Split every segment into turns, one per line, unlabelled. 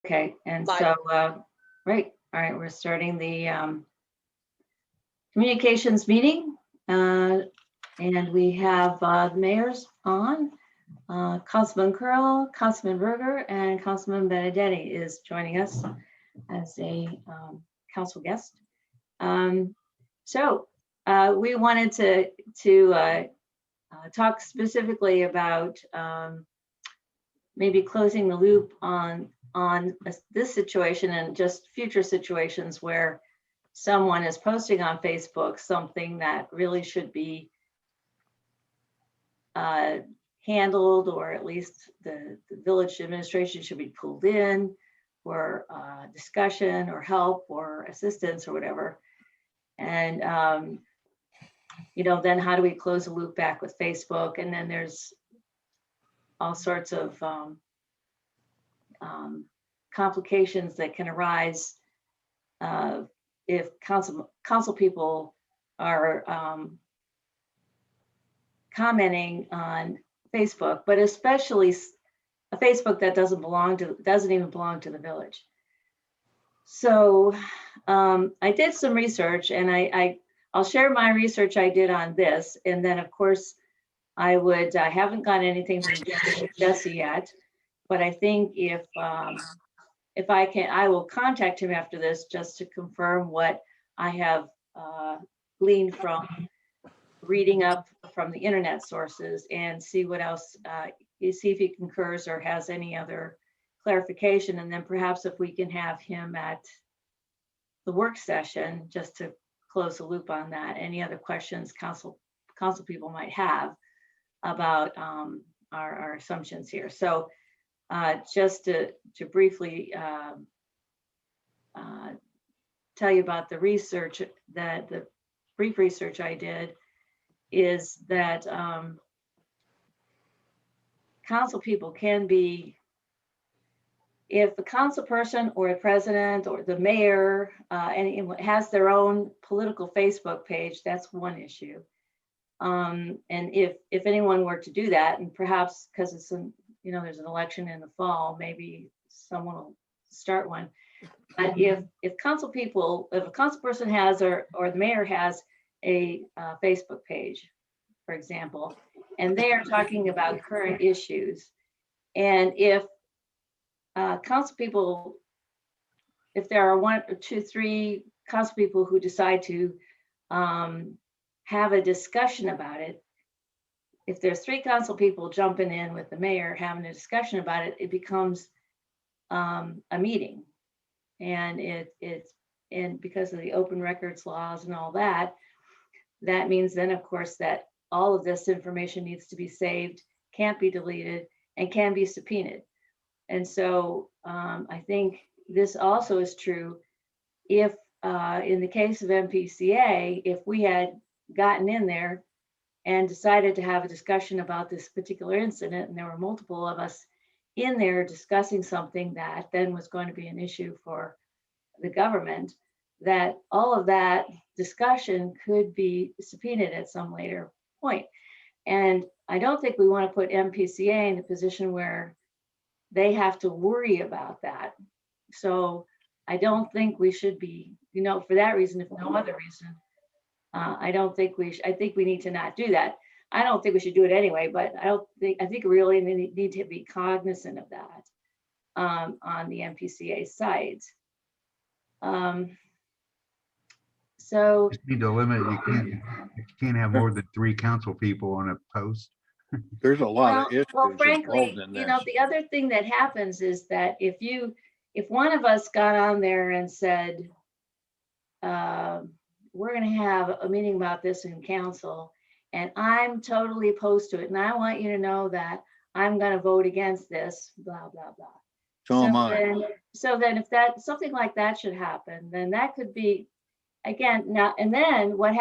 Okay, and
Live.
so, right, all right, we're starting the communications meeting. And we have the mayors on. Councilman Curl, Councilman Berger, and Councilman Benedetti is joining us as a council guest. So we wanted to talk specifically about maybe closing the loop on this situation and just future situations where someone is posting on Facebook something that really should be handled, or at least the village administration should be pulled in for discussion or help or assistance or whatever. And then how do we close the loop back with Facebook? And then there's all sorts of complications that can arise if council people are commenting on Facebook, but especially a Facebook that doesn't even belong to the village. So I did some research, and I'll share my research I did on this, and then of course I haven't gotten anything from Jesse yet, but I think if I can, I will contact him after this just to confirm what I have gleaned from reading up from the internet sources and see what else, see if he concurs or has any other clarification. And then perhaps if we can have him at the work session, just to close the loop on that, any other questions council people might have about our assumptions here. So just to briefly tell you about the research, the brief research I did, is that council people can be, if the council person or a president or the mayor has their own political Facebook page, that's one issue. And if anyone were to do that, and perhaps because it's there's an election in the fall, maybe someone will start one. But if a council person has or the mayor has a Facebook page, for example, and they are talking about current issues, and if council people, if there are 1 or 2, 3 council people who decide to have a discussion about it, if there's 3 council people jumping in with the mayor having a discussion about it, it becomes a meeting. And and because of the open records laws and all that, that means then, of course, that all of this information needs to be saved, can't be deleted, and can be subpoenaed. And so I think this also is true if, in the case of MPCA, if we had gotten in there and decided to have a discussion about this particular incident, and there were multiple of us in there discussing something that then was going to be an issue for the government, that all of that discussion could be subpoenaed at some later point. And I don't think we want to put MPCA in a position where they have to worry about that. So I don't think we should be, for that reason, if no other reason, I don't think I think we need to not do that. I don't think we should do it anyway, but I think we really need to be cognizant of that on the MPCA side. So
Just need to limit it. You can't have more than 3 council people on a post.
There's a lot of issues
frankly,
involved in this.
the other thing that happens is that if one of us got on there and said, we're going to have a meeting about this in council, and I'm totally opposed to it, and I want you to know that I'm going to vote against this, blah, blah, blah.
So am I.
So then if something like that should happen, then that could be, again, now, and then what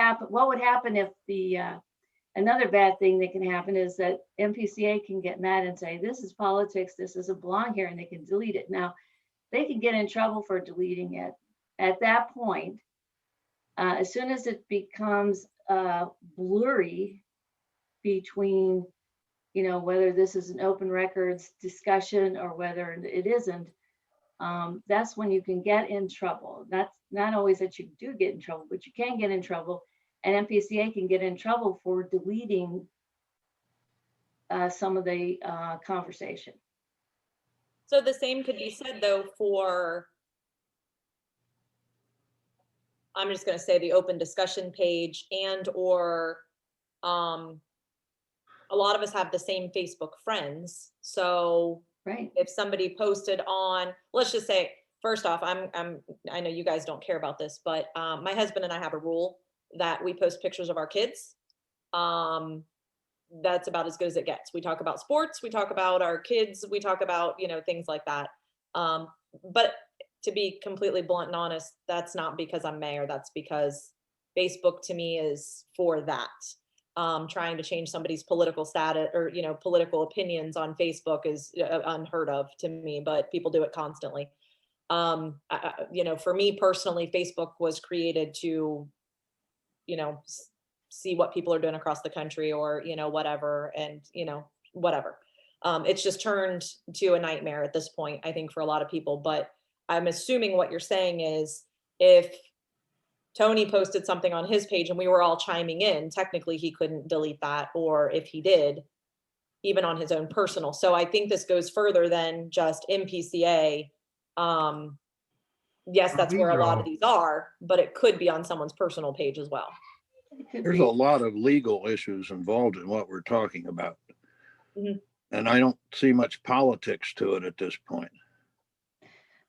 would happen if another bad thing that can happen is that MPCA can get mad and say, this is politics, this doesn't belong here, and they can delete it. Now, they can get in trouble for deleting it. At that point, as soon as it becomes blurry between, whether this is an open records discussion or whether it isn't, that's when you can get in trouble. That's not always that you do get in trouble, but you can get in trouble. And MPCA can get in trouble for deleting some of the conversation.
So the same could be said though for, I'm just gonna say the open discussion page and or, a lot of us have the same Facebook friends. So
Right.
if somebody posted on, let's just say, first off, I know you guys don't care about this, but my husband and I have a rule that we post pictures of our kids. That's about as good as it gets. We talk about sports, we talk about our kids, we talk about, things like that. But to be completely blunt and honest, that's not because I'm mayor, that's because Facebook to me is for that. Trying to change somebody's political status or, political opinions on Facebook is unheard of to me, but people do it constantly. For me personally, Facebook was created to, see what people are doing across the country or, whatever, and, whatever. It's just turned to a nightmare at this point, I think, for a lot of people. But I'm assuming what you're saying is if Tony posted something on his page and we were all chiming in, technically he couldn't delete that, or if he did, even on his own personal. So I think this goes further than just MPCA. Yes, that's where a lot of these are, but it could be on someone's personal page as well.
There's a lot of legal issues involved in what we're talking about.
Mhm.
And I don't see much politics to it at this point.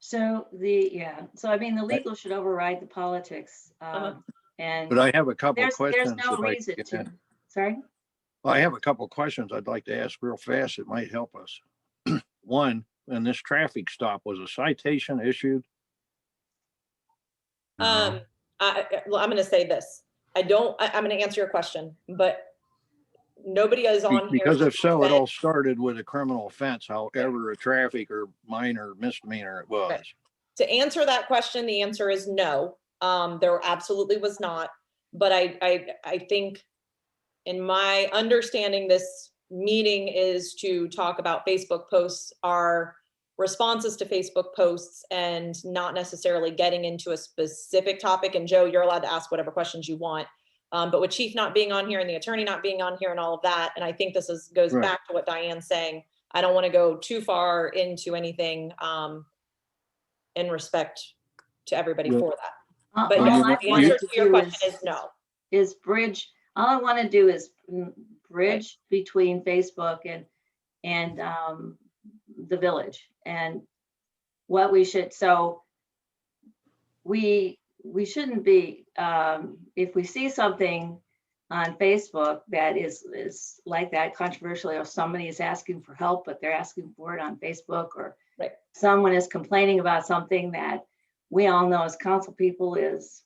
So I mean, the legal should override the politics. And
But I have a couple
there's
questions.
no
if I
reason
can
to,
get in.
sorry?
Well, I have a couple questions I'd like to ask real fast. It might help us. One, and this traffic stop, was a citation issued?
I'm going to say this. I'm going to answer your question, but nobody is on here.
Because if so, it
said-
all started with a criminal offense, however, a traffic or minor misdemeanor it was.
Right. To answer that question, the answer is no. There absolutely was not. But I think in my understanding, this meeting is to talk about Facebook posts, our responses to Facebook posts, and not necessarily getting into a specific topic. And Joe, you're allowed to ask whatever questions you want. But with Chief not being on here and the attorney not being on here and all of that, and I think this goes
Right.
back to what Diane's saying. I don't want to go too far into anything in respect to everybody
Yeah.
for that.
All
But
all
yes,
I
the
wanted
answer
to
to your
do
question is no.
is bridge, all I want to do is bridge between Facebook and the village, and what we should, so we shouldn't be, if we see something on Facebook that is like that controversial, or somebody is asking for help, but they're asking for it on Facebook, or
Right.
someone is complaining about something that we all know as council people is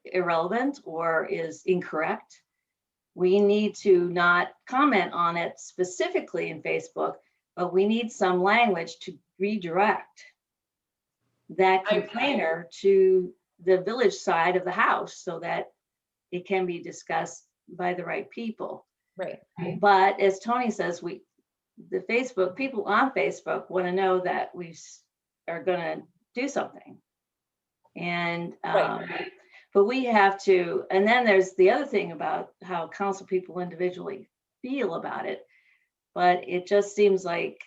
irrelevant or is incorrect, we need to not comment on it specifically in Facebook, but we need some language to redirect that complainer to the village side of the house so that it can be discussed by the right people.
Right.
But as Tony says, the Facebook people on Facebook want to know that we are going to do something. And
Right.
but we have to, and then there's the other thing about how council people individually feel about it. But it just seems like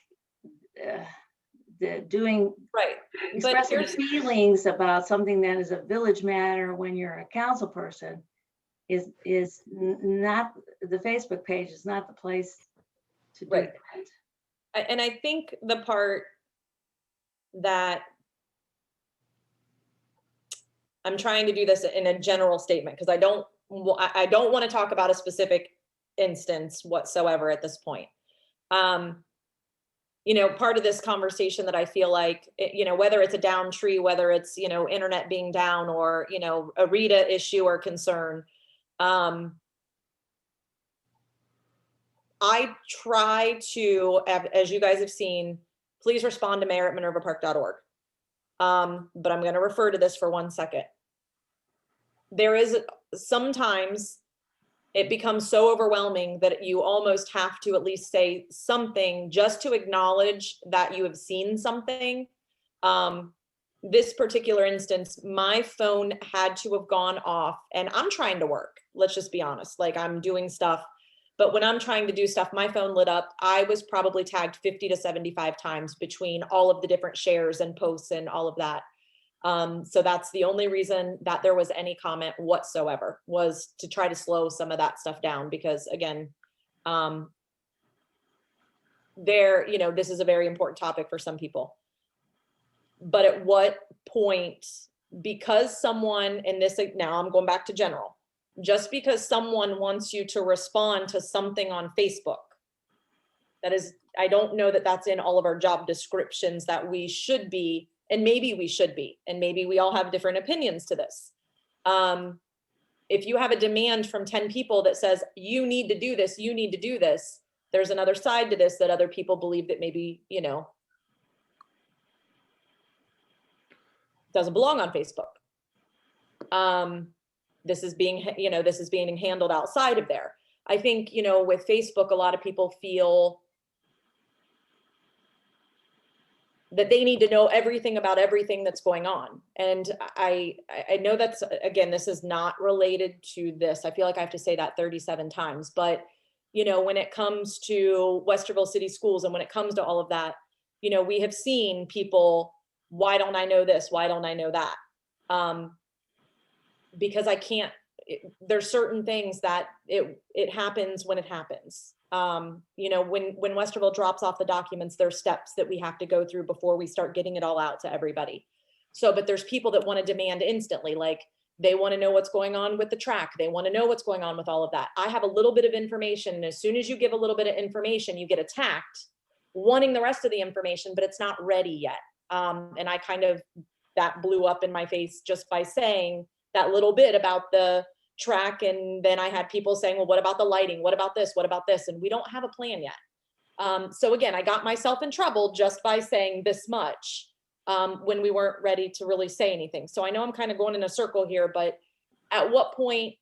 Right. But
expressing
here's,
feelings about something that is a village matter when you're a council person is not, the Facebook page is not the place to do
Right.
that.
and I think the part that I'm trying to do this in a general statement, because I don't want to talk about a specific instance whatsoever at this point. Part of this conversation that I feel like, whether it's a down tree, whether it's, internet being down, or, a RETA issue or concern, I try to, as you guys have seen, please respond to mayor@minervapark.org. But I'm going to refer to this for 1 second. There is sometimes it becomes so overwhelming that you almost have to at least say something just to acknowledge that you have seen something. This particular instance, my phone had to have gone off, and I'm trying to work. Let's just be honest. Like, I'm doing stuff, but when I'm trying to do stuff, my phone lit up. I was probably tagged 50 to 75 times between all of the different shares and posts and all of that. So that's the only reason that there was any comment whatsoever, was to try to slow some of that stuff down, because again, this is a very important topic for some people. But at what point, because someone in this, now I'm going back to general, just because someone wants you to respond to something on Facebook, that is, I don't know that that's in all of our job descriptions that we should be, and maybe we should be, and maybe we all have different opinions to this. If you have a demand from 10 people that says, you need to do this, you need to do this, there's another side to this that other people believe that maybe, doesn't belong on Facebook. This is being handled outside of there. I think, with Facebook, a lot of people feel that they need to know everything about everything that's going on. And I know that's, again, this is not related to this. I feel like I have to say that 37 times, but when it comes to Westerville City Schools and when it comes to all of that, we have seen people, why don't I know this? Why don't I know that? Because I can't, there's certain things that it happens when it happens. When Westerville drops off the documents, there's steps that we have to go through before we start getting it all out to everybody. So, but there's people that want to demand instantly, like they want to know what's going on with the track. They want to know what's going on with all of that. I have a little bit of information, and as soon as you give a little bit of information, you get attacked, wanting the rest of the information, but it's not ready yet. And I that blew up in my face just by saying that little bit about the track. And then I had people saying, well, what about the lighting? What about this? What about this? And we don't have a plan yet. So again, I got myself in trouble just by saying this much when we weren't ready to really say anything. So I know I'm kind of going in a circle here, but at what point,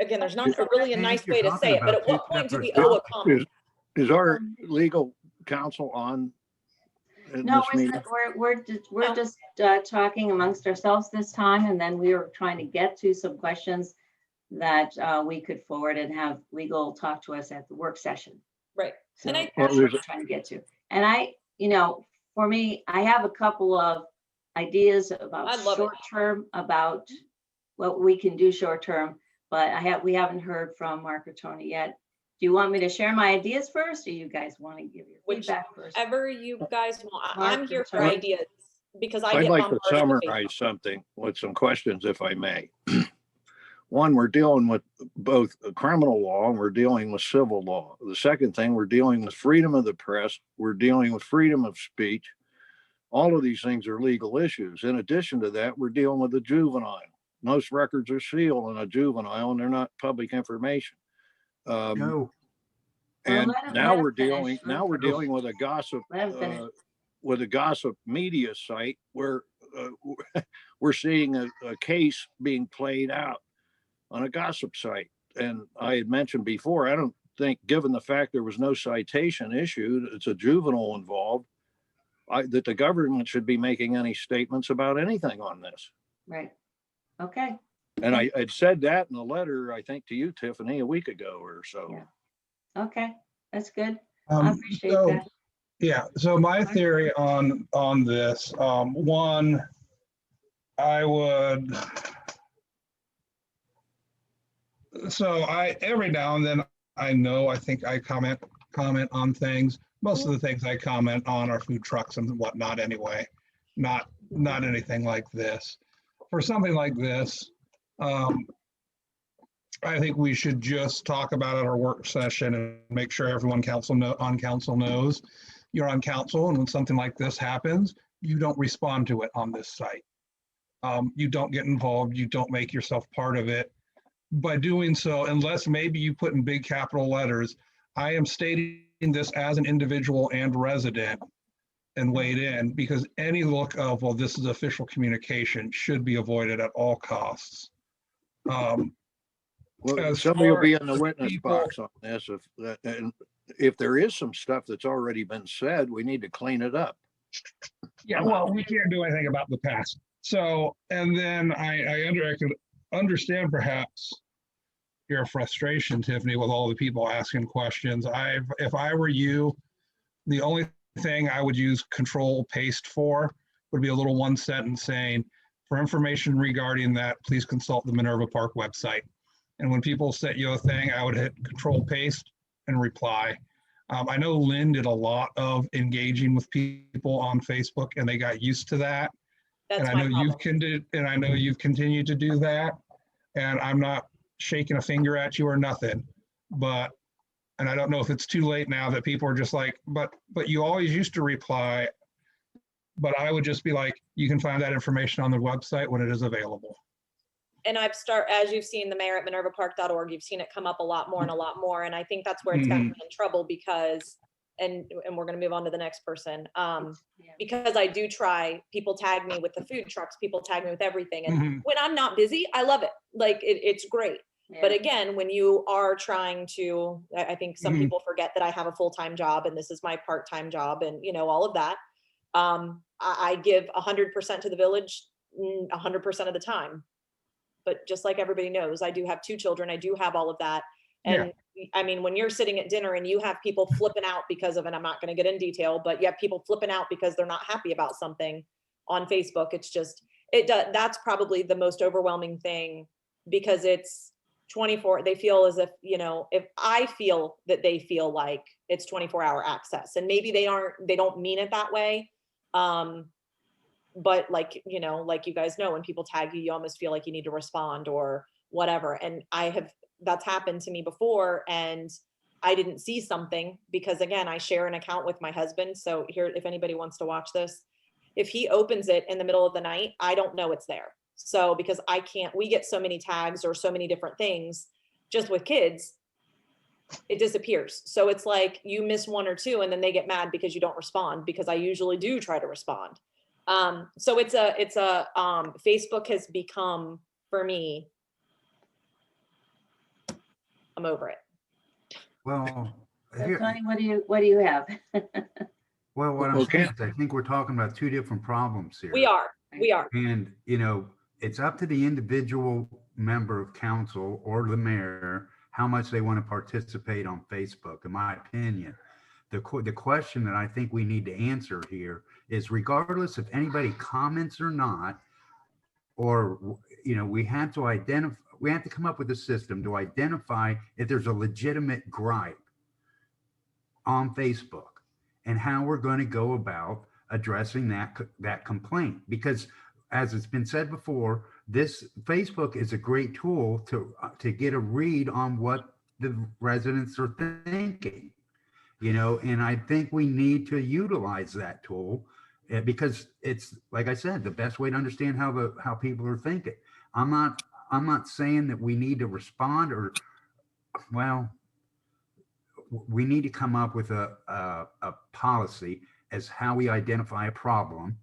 again, there's not really a nice way to say it, but at what point do we owe a comment?
Is our legal counsel on in
No,
this meeting?
we're just talking amongst ourselves this time, and then we were trying to get to some questions that we could forward and have legal talk to us at the work session.
Right.
So
And
that's what we're trying to get to. And for me, I have a couple of ideas about short term, about what we can do short term, but we haven't heard from Mark or Tony yet. Do you want me to share my ideas first, or you guys want to give your feedback first?
Whichever you guys want.
Mark,
I'm here for
Tony.
ideas because
I'd like to summarize something with some questions, if I may. One, we're dealing with both criminal law and we're dealing with civil law. The second thing, we're dealing with freedom of the press. We're dealing with freedom of speech. All of these things are legal issues. In addition to that, we're dealing with a juvenile. Most records are sealed in a juvenile and they're not public information.
No,
And
Well,
now
let
we're
him finish.
dealing with a gossip
Let him finish.
with a gossip media site where we're seeing a case being played out on a gossip site. And I had mentioned before, I don't think, given the fact there was no citation issued, it's a juvenile involved, that the government should be making any statements about anything on this.
Right. Okay.
And I had said that in a letter, I think, to you, Tiffany, a week ago or so.
Yeah. Okay. That's good. I appreciate that.
Yeah, so my theory on this, one, every now and then I think I comment on things. Most of the things I comment on are food trucks and whatnot anyway, not anything like this. For something like this, I think we should just talk about it at our work session and make sure everyone on council knows you're on council, and when something like this happens, you don't respond to it on this site. You don't get involved, you don't make yourself part of it. By doing so, unless maybe you put in big capital letters, I am stating this as an individual and resident and weighed in, because any look of, well, this is official communication, should be avoided at all costs.
Well,
As
somebody will
far
be in the
as
witness
people-
box on this if that, and if there is some stuff that's already been said, we need to clean it up.
Yeah, well, we can't do anything about the past. So, and then I could understand perhaps your frustration, Tiffany, with all the people asking questions. If I were you, the only thing I would use control paste for would be a little one sentence saying, for information regarding that, please consult the Minerva Park website. And when people set you a thing, I would hit control paste and reply. I know Lynn did a lot of engaging with people on Facebook and they got used to that.
That's
And I
my
know you've continued to do that. And I'm not shaking a finger at you or nothing, but, and I don't know if it's too late now that people are just like, but you always used to reply. But I would just be like, you can find that information on the website when it is available.
And as you've seen the mayor at minervapark.org, you've seen it come up a lot more and a lot more. And I think that's where it's gotten me in trouble because, and we're going to move on to the next person.
Yeah.
Because I do try, people tag me with the food trucks, people tag me with everything. And
Mhm.
when I'm not busy, I love it. Like it's great. But
Yeah.
again, when you are trying to, I think some
Mhm.
people forget that I have a full-time job and this is my part-time job and all of that. I give 100% to the village 100% of the time. But just like everybody knows, I do have 2 children. I do have all of that. And I mean, when you're sitting at dinner and you have people flipping out because of, and I'm not going to get in detail, but you have people flipping out because they're not happy about something on Facebook. It's just, that's probably the most overwhelming thing because it's 24, they feel as if, if I feel that they feel like it's 24-hour access and maybe they don't mean it that way. But like you guys know, when people tag you, you almost feel like you need to respond or whatever. And that's happened to me before. And I didn't see something because again, I share an account with my husband. So here, if anybody wants to watch this, if he opens it in the middle of the night, I don't know it's there. So because we get so many tags or so many different things just with kids, it disappears. So it's like you miss 1 or 2 and then they get mad because you don't respond because I usually do try to respond. So Facebook has become for me, I'm over it.
Well,
So
here,
Tony, what do you have?
well, what I'm
Okay.
saying is I think we're talking about 2 different problems here.
We are.
And, it's up to the individual member of council or the mayor, how much they want to participate on Facebook, in my opinion. The question that I think we need to answer here is regardless if anybody comments or not, or, we have to come up with a system to identify if there's a legitimate gripe on Facebook and how we're going to go about addressing that complaint. Because as it's been said before, this Facebook is a great tool to get a read on what the residents are thinking, and I think we need to utilize that tool because it's, like I said, the best way to understand how people are thinking. I'm not saying that we need to respond we need to come up with a policy as how we identify a problem.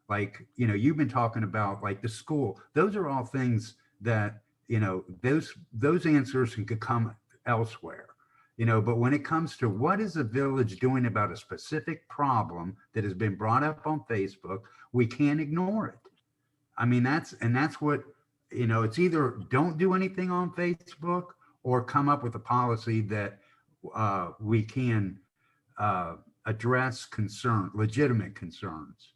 Like, you've been talking about like the school. Those are all things that, those answers could come elsewhere, but when it comes to what is the village doing about a specific problem that has been brought up on Facebook, we can't ignore it. I mean, that's what, it's either don't do anything on Facebook or come up with a policy that we can address legitimate concerns.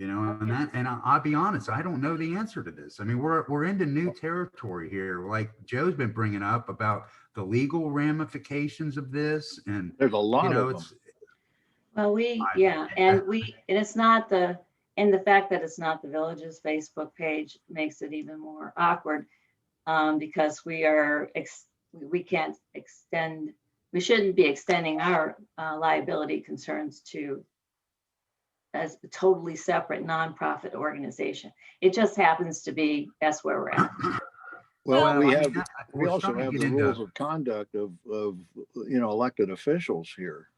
And I'll be honest, I don't know the answer to this. I mean, we're into new territory here. Like Joe's been bringing up about the legal ramifications of this, and
There's a lot of them.
it's
Well, and it's not and the fact that it's not the village's Facebook page makes it even more awkward because we shouldn't be extending our liability concerns to as a totally separate nonprofit organization. It just happens to be, that's where we're at.
Well, we
we're
also
starting to
have
get
the
into-
rules of conduct of elected officials here.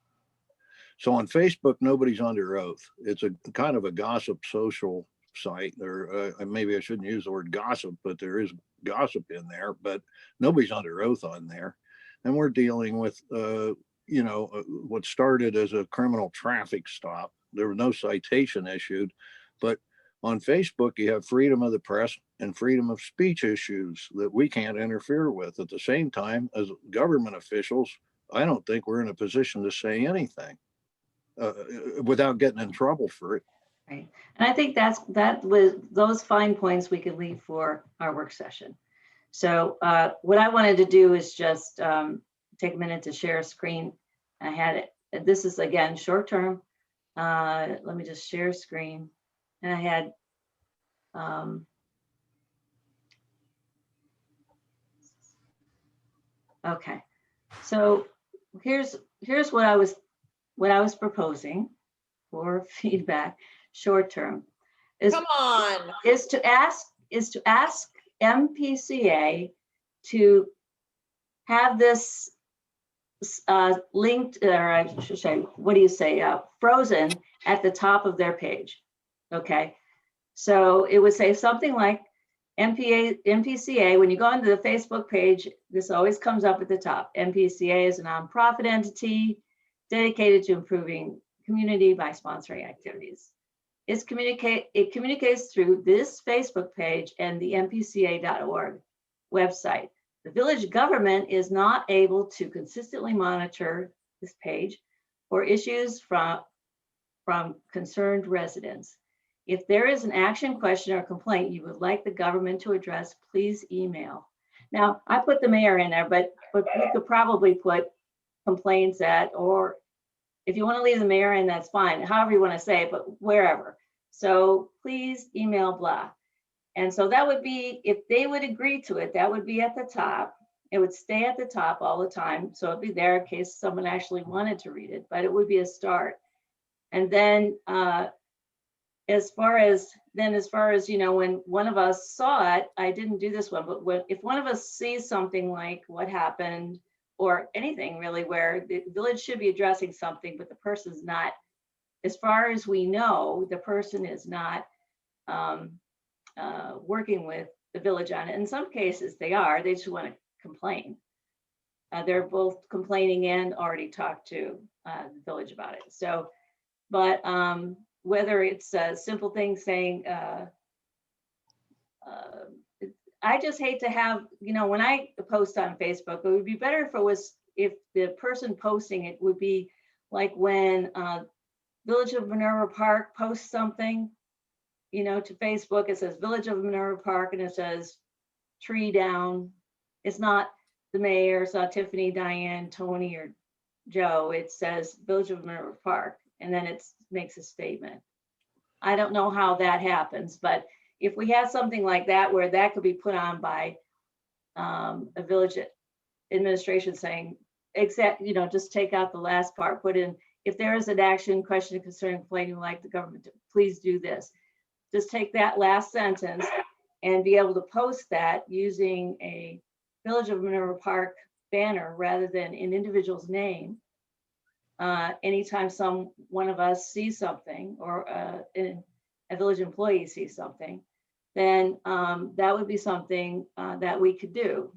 So on Facebook, nobody's under oath. It's a kind of a gossip social site, or maybe I shouldn't use the word gossip, but there is gossip in there, but nobody's under oath on there. And we're dealing with, what started as a criminal traffic stop. There was no citation issued, but on Facebook, you have freedom of the press and freedom of speech issues that we can't interfere with. At the same time, as government officials, I don't think we're in a position to say anything without getting in trouble for it.
Right. And I think that was those fine points we could leave for our work session. So what I wanted to do is just take a minute to share a screen. I had it. This is again short term. Let me just share screen. And I had okay. So here's what I was proposing for feedback short term is
Come on.
is to ask MPCA to have this linked, or I should say, what do you say, frozen at the top of their page. Okay, so it would say something like MPCA. When you go into the Facebook page, this always comes up at the top. MPCA is a nonprofit entity dedicated to improving community by sponsoring activities. It communicates through this Facebook page and the mpca.org website. The village government is not able to consistently monitor this page for issues from concerned residents. If there is an action, question, or complaint you would like the government to address, please email. Now, I put the mayor in there, but we could probably put complaints at, or if you want to leave the mayor in, that's fine, however you want to say it, but wherever. So please email blah. And so that would be, if they would agree to it, that would be at the top. It would stay at the top all the time. So it'd be there in case someone actually wanted to read it, but it would be a start. And then as far as, when one of us saw it, I didn't do this one, but if one of us sees something like what happened or anything really where the village should be addressing something, but the person's not, as far as we know, the person is not working with the village on it. In some cases they are, they just want to complain. They're both complaining and already talked to the village about it. So, but whether it's a simple thing saying, I just hate to have, when I post on Facebook, it would be better if it was, if the person posting it would be like when Village of Minerva Park posts something, to Facebook, it says Village of Minerva Park and it says tree down. It's not the mayor, it's not Tiffany, Diane, Tony, or Joe. It says Village of Minerva Park, and then it makes a statement. I don't know how that happens, but if we have something like that where that could be put on by a village administration saying, just take out the last part, put in, if there is an action, question, concern, complaint, you like the government to, please do this. Just take that last sentence and be able to post that using a Village of Minerva Park banner rather than an individual's name. Anytime one of us sees something or a village employee sees something, then that would be something that we could do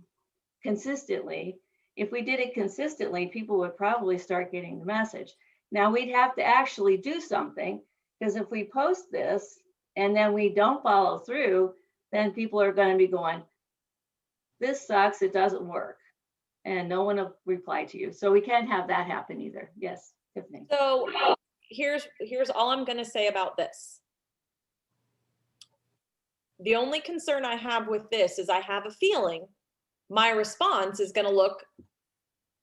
consistently. If we did it consistently, people would probably start getting the message. Now we'd have to actually do something, because if we post this and then we don't follow through, then people are going to be going, this sucks, it doesn't work. And no one will reply to you. So we can't have that happen either. Yes, Tiffany.
So here's all I'm going to say about this. The only concern I have with this is I have a feeling my response is going to look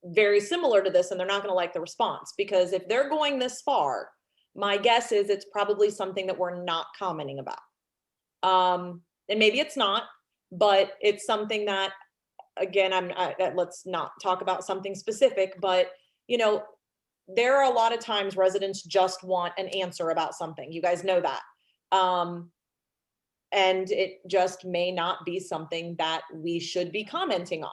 very similar to this, and they're not going to like the response, because if they're going this far, my guess is it's probably something that we're not commenting about. And maybe it's not, but it's something that, again, let's not talk about something specific, but there are a lot of times residents just want an answer about something. You guys know that. And it just may not be something that we should be commenting on.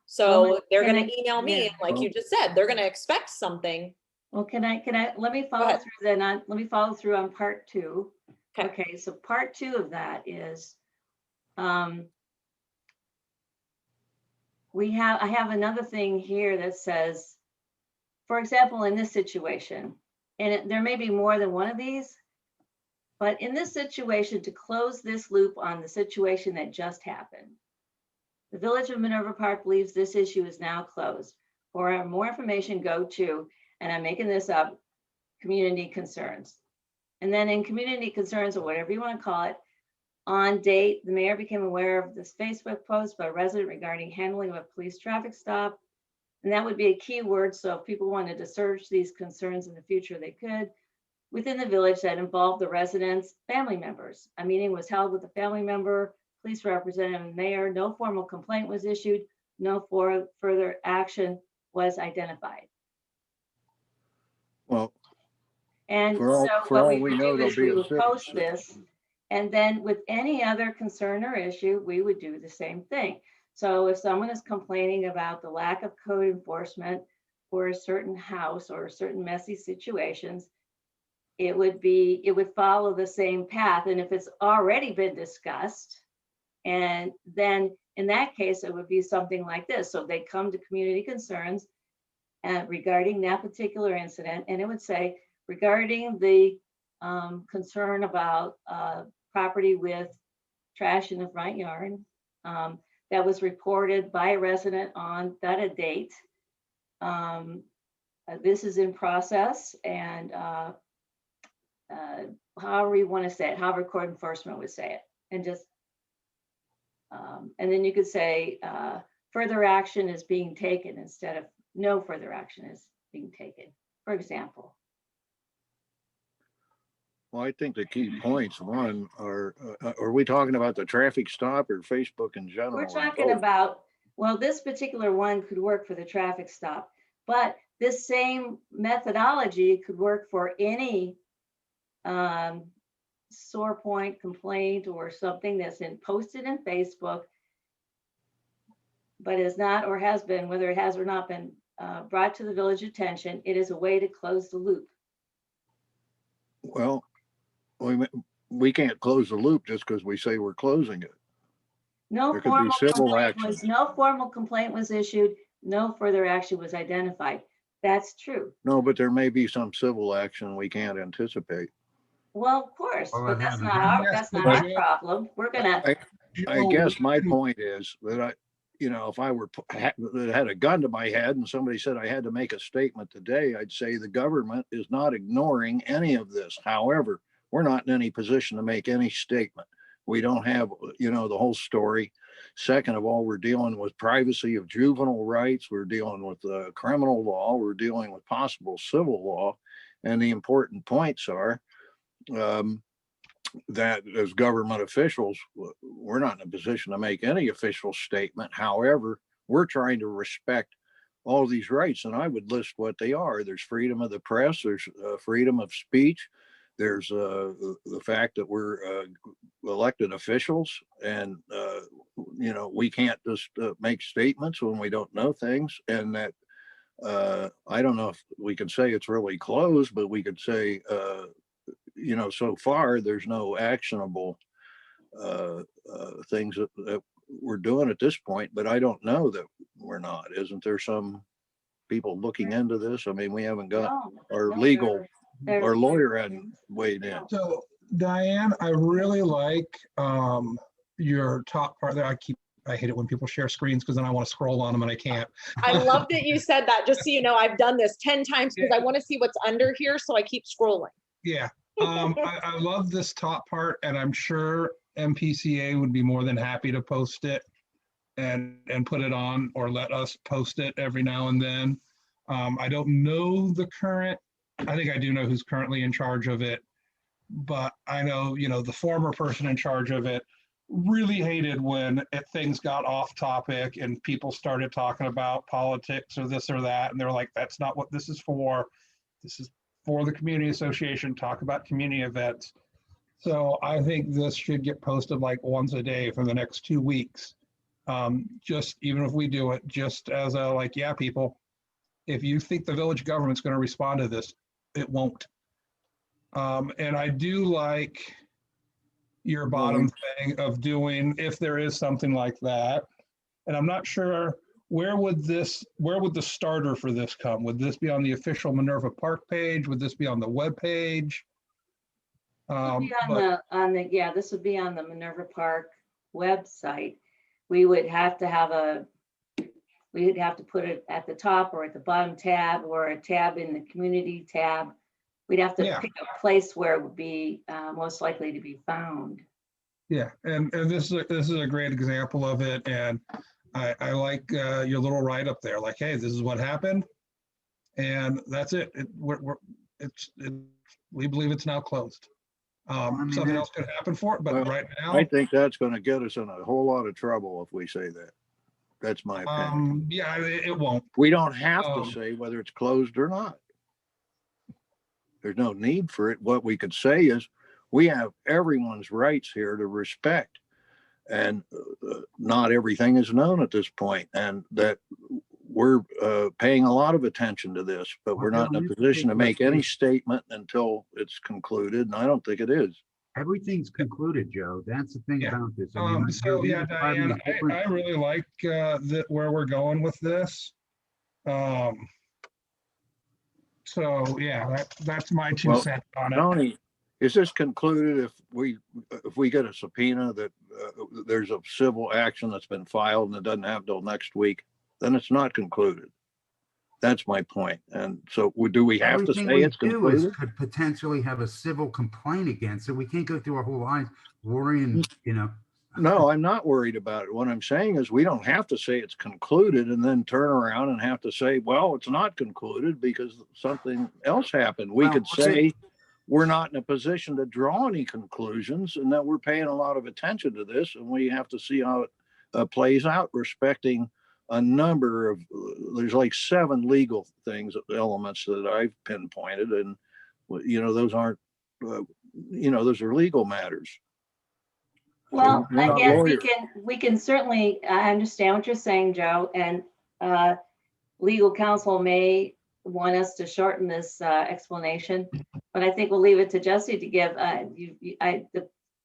So they're going to email me, and like you just said, they're going to expect something.
Well, let me follow through then let me follow through on part 2.
Okay.
Okay, so part 2 of that is I have another thing here that says, for example, in this situation, and there may be more than one of these, but in this situation, to close this loop on the situation that just happened, the Village of Minerva Park believes this issue is now closed. For more information, go to, and I'm making this up, community concerns. And then in community concerns, or whatever you want to call it, on date, the mayor became aware of this Facebook post by a resident regarding handling of a police traffic stop. And that would be a keyword. So if people wanted to search these concerns in the future, they could. Within the village that involved the residents' family members. A meeting was held with the family member, police representative, and mayor. No formal complaint was issued. No further action was identified.
Well,
And
For all-
so
for
what
all
we
we
would
know,
do
there'll
is
be
we
a
would post
citizen.
this, and then with any other concern or issue, we would do the same thing. So if someone is complaining about the lack of code enforcement for a certain house or certain messy situations, it would follow the same path. And if it's already been discussed, and then in that case, it would be something like this. So they come to community concerns regarding that particular incident, and it would say, regarding the concern about property with trash in the front yard that was reported by a resident on that date. This is in process, and however you want to say it, however code enforcement would say it, and just and then you could say further action is being taken instead of no further action is being taken, for example.
Well, I think the key points, one, are we talking about the traffic stop or Facebook in general?
We're
or
talking
both?
about, well, this particular one could work for the traffic stop, but this same methodology could work for any sore point complaint or something that's posted in Facebook, but is not or has been, whether it has or not been brought to the village attention. It is a way to close the loop.
Well, we can't close the loop just because we say we're closing it.
No
There could be
formal
civil
complaint
action.
no formal complaint was issued. No further action was identified. That's true.
No, but there may be some civil action we can't anticipate.
Well, of course,
Well,
but
it
that's
hasn't
not
happened.
our,
Yes,
that's not
but
our
Joe-
problem. We're gonna,
I guess my point is that if I were had a gun to my head and somebody said I had to make a statement today, I'd say the government is not ignoring any of this. However, we're not in any position to make any statement. We don't have, the whole story. Second of all, we're dealing with privacy of juvenile rights. We're dealing with criminal law. We're dealing with possible civil law. And the important points are that as government officials, we're not in a position to make any official statement. However, we're trying to respect all these rights, and I would list what they are. There's freedom of the press. There's freedom of speech. There's the fact that we're elected officials, and we can't just make statements when we don't know things. And that I don't know if we can say it's really closed, but we could say so far there's no actionable things that we're doing at this point. But I don't know that we're not. Isn't there some people looking into this? I mean, we haven't got our legal. Our lawyer hadn't weighed in.
So Diane, I really like your top part there. I hate it when people share screens because then I want to scroll on them and I can't.
I love that you said that. Just so you know, I've done this 10 times because I want to see what's under here. So I keep scrolling.
Yeah. I love this top part, and I'm sure MPCA would be more than happy to post it and put it on, or let us post it every now and then. I don't know the current, I think I do know who's currently in charge of it, but I know, the former person in charge of it really hated when things got off topic and people started talking about politics or this or that. And they're like, that's not what this is for. This is for the community association, talk about community events. So I think this should get posted like once a day for the next 2 weeks. Just even if we do it just as a yeah, people, if you think the village government's going to respond to this, it won't. And I do like your bottom thing of doing, if there is something like that. And I'm not sure where would the starter for this come? Would this be on the official Minerva Park page? Would this be on the web page?
Would be
But
yeah, this would be on the Minerva Park website. We would have to put it at the top or at the bottom tab or a tab in the community tab. We'd have to
Yeah.
pick a place where it would be most likely to be found.
yeah, and this is a great example of it. And I like your little write up there, like, hey, this is what happened, and that's it. We believe it's now closed.
mean,
Something
that-
else could happen for it, but
Well,
right now,
I think that's going to get us in a whole lot of trouble if we say that. That's my opinion.
yeah, it won't.
We don't have to
um,
say whether it's closed or not. There's no need for it. What we could say is we have everyone's rights here to respect. And not everything is known at this point, and that we're paying a lot of attention to this, but we're not in a position to make any statement until it's concluded. And I don't think it is.
Everything's concluded, Joe. That's the thing
Yeah.
about this. I mean,
So yeah,
these are
Diane,
different-
I really like where we're going with this. So yeah, that's my 2
Well,
cents on it.
Tony, is this concluded if we get a subpoena that there's a civil action that's been filed and it doesn't have till next week, then it's not concluded. That's my point. And so do we have to
Everything
say
we
it's
do is
concluded?
could potentially have a civil complaint against it. We can't go through our whole lives worrying,
No, I'm not worried about it. What I'm saying is we don't have to say it's concluded and then turn around and have to say, well, it's not concluded because something else happened. We
Well,
could
what's it-
say we're not in a position to draw any conclusions and that we're paying a lot of attention to this and we have to see how it plays out, respecting a number of, there's like 7 legal things, elements that I've pinpointed, and those aren't, those are legal matters.
Well,
we're
I
not
guess
lawyers.
we can certainly, I understand what you're saying, Joe, and legal counsel may want us to shorten this explanation, but I think we'll leave it to Jesse to give,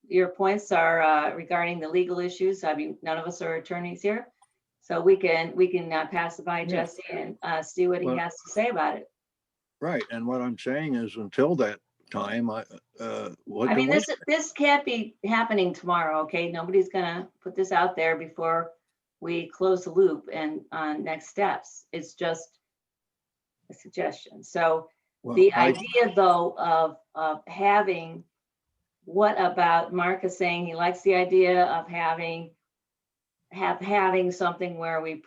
your points are regarding the legal issues. I mean, none of us are attorneys here. So we can pass it by Jesse and see what he
Well-
has to say about it.
Right. And what I'm saying is until that time, what
I mean,
can we
this can't be happening tomorrow, okay? Nobody's gonna put this out there before we close the loop and on next steps. It's just a suggestion. So
well,
the
I-
idea though of having, what about Mark is saying he likes the idea of having something where we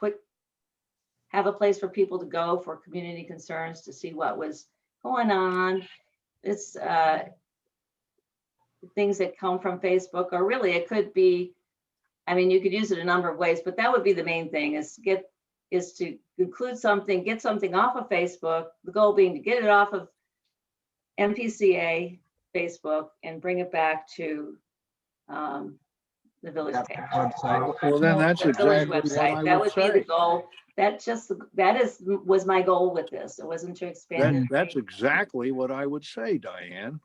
have a place for people to go for community concerns to see what was going on. It's things that come from Facebook, or really it could be, I mean, you could use it a number of ways, but that would be the main thing is to include something, get something off of Facebook, the goal being to get it off of MPCA Facebook and bring it back to the village page.
Website.
Well, then that's
The village
exactly what
website.
I
That
would
would be the
say.
goal. Was my goal with this. It wasn't to expand it.
That's exactly what I would say, Diane.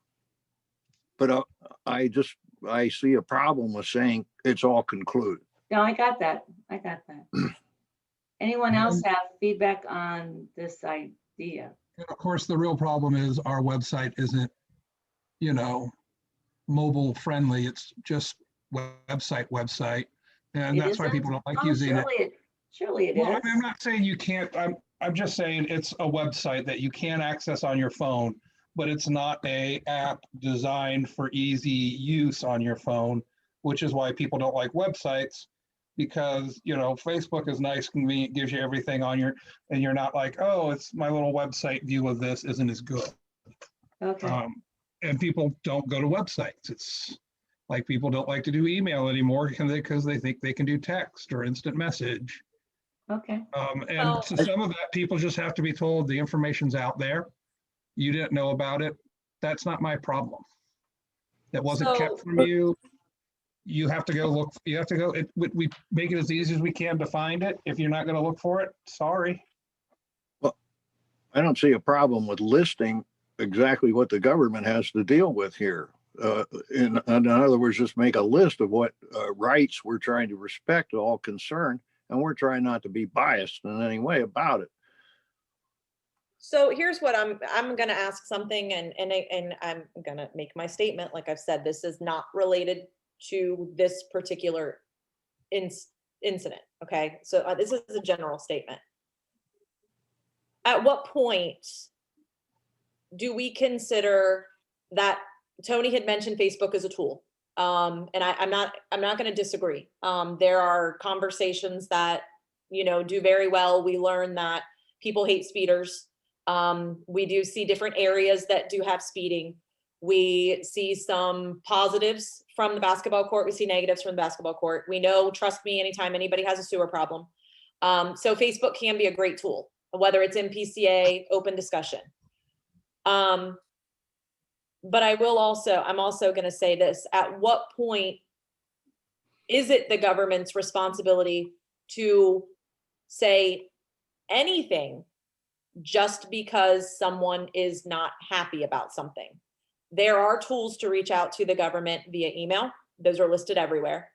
But I see a problem with saying it's all concluded.
No, I got that. Anyone else have feedback on this idea?
And of course, the real problem is our website isn't, mobile friendly. It's just website. And
It
that's why
isn't?
people don't like
Oh,
using it.
Surely it
Well,
is.
I'm not saying you can't, I'm just saying it's a website that you can access on your phone, but it's not a app designed for easy use on your phone, which is why people don't like websites, because, Facebook is nice, convenient, gives you everything and you're not like, oh, it's my little website view of this isn't as good.
Okay,
And people don't go to websites. It's like people don't like to do email anymore because they think they can do text or instant message.
okay.
And to some of that, people just have to be told the information's out there. You didn't know about it. That's not my problem. That wasn't kept from you. You have to go look. You have to go. We make it as easy as we can to find it. If you're not going to look for it, sorry.
I don't see a problem with listing exactly what the government has to deal with here. In other words, just make a list of what rights we're trying to respect all concerned and we're trying not to be biased in any way about it.
So here's what I'm gonna ask something, and I'm gonna make my statement. Like I've said, this is not related to this particular incident. Okay, so this is a general statement. At what point do we consider that Tony had mentioned Facebook as a tool? And I'm not going to disagree. There are conversations that, do very well. We learn that people hate speeders. We do see different areas that do have speeding. We see some positives from the basketball court. We see negatives from the basketball court. We know, trust me, anytime anybody has a sewer problem. So Facebook can be a great tool, whether it's MPCA, open discussion. But I'm also going to say this: at what point is it the government's responsibility to say anything just because someone is not happy about something? There are tools to reach out to the government via email. Those are listed everywhere.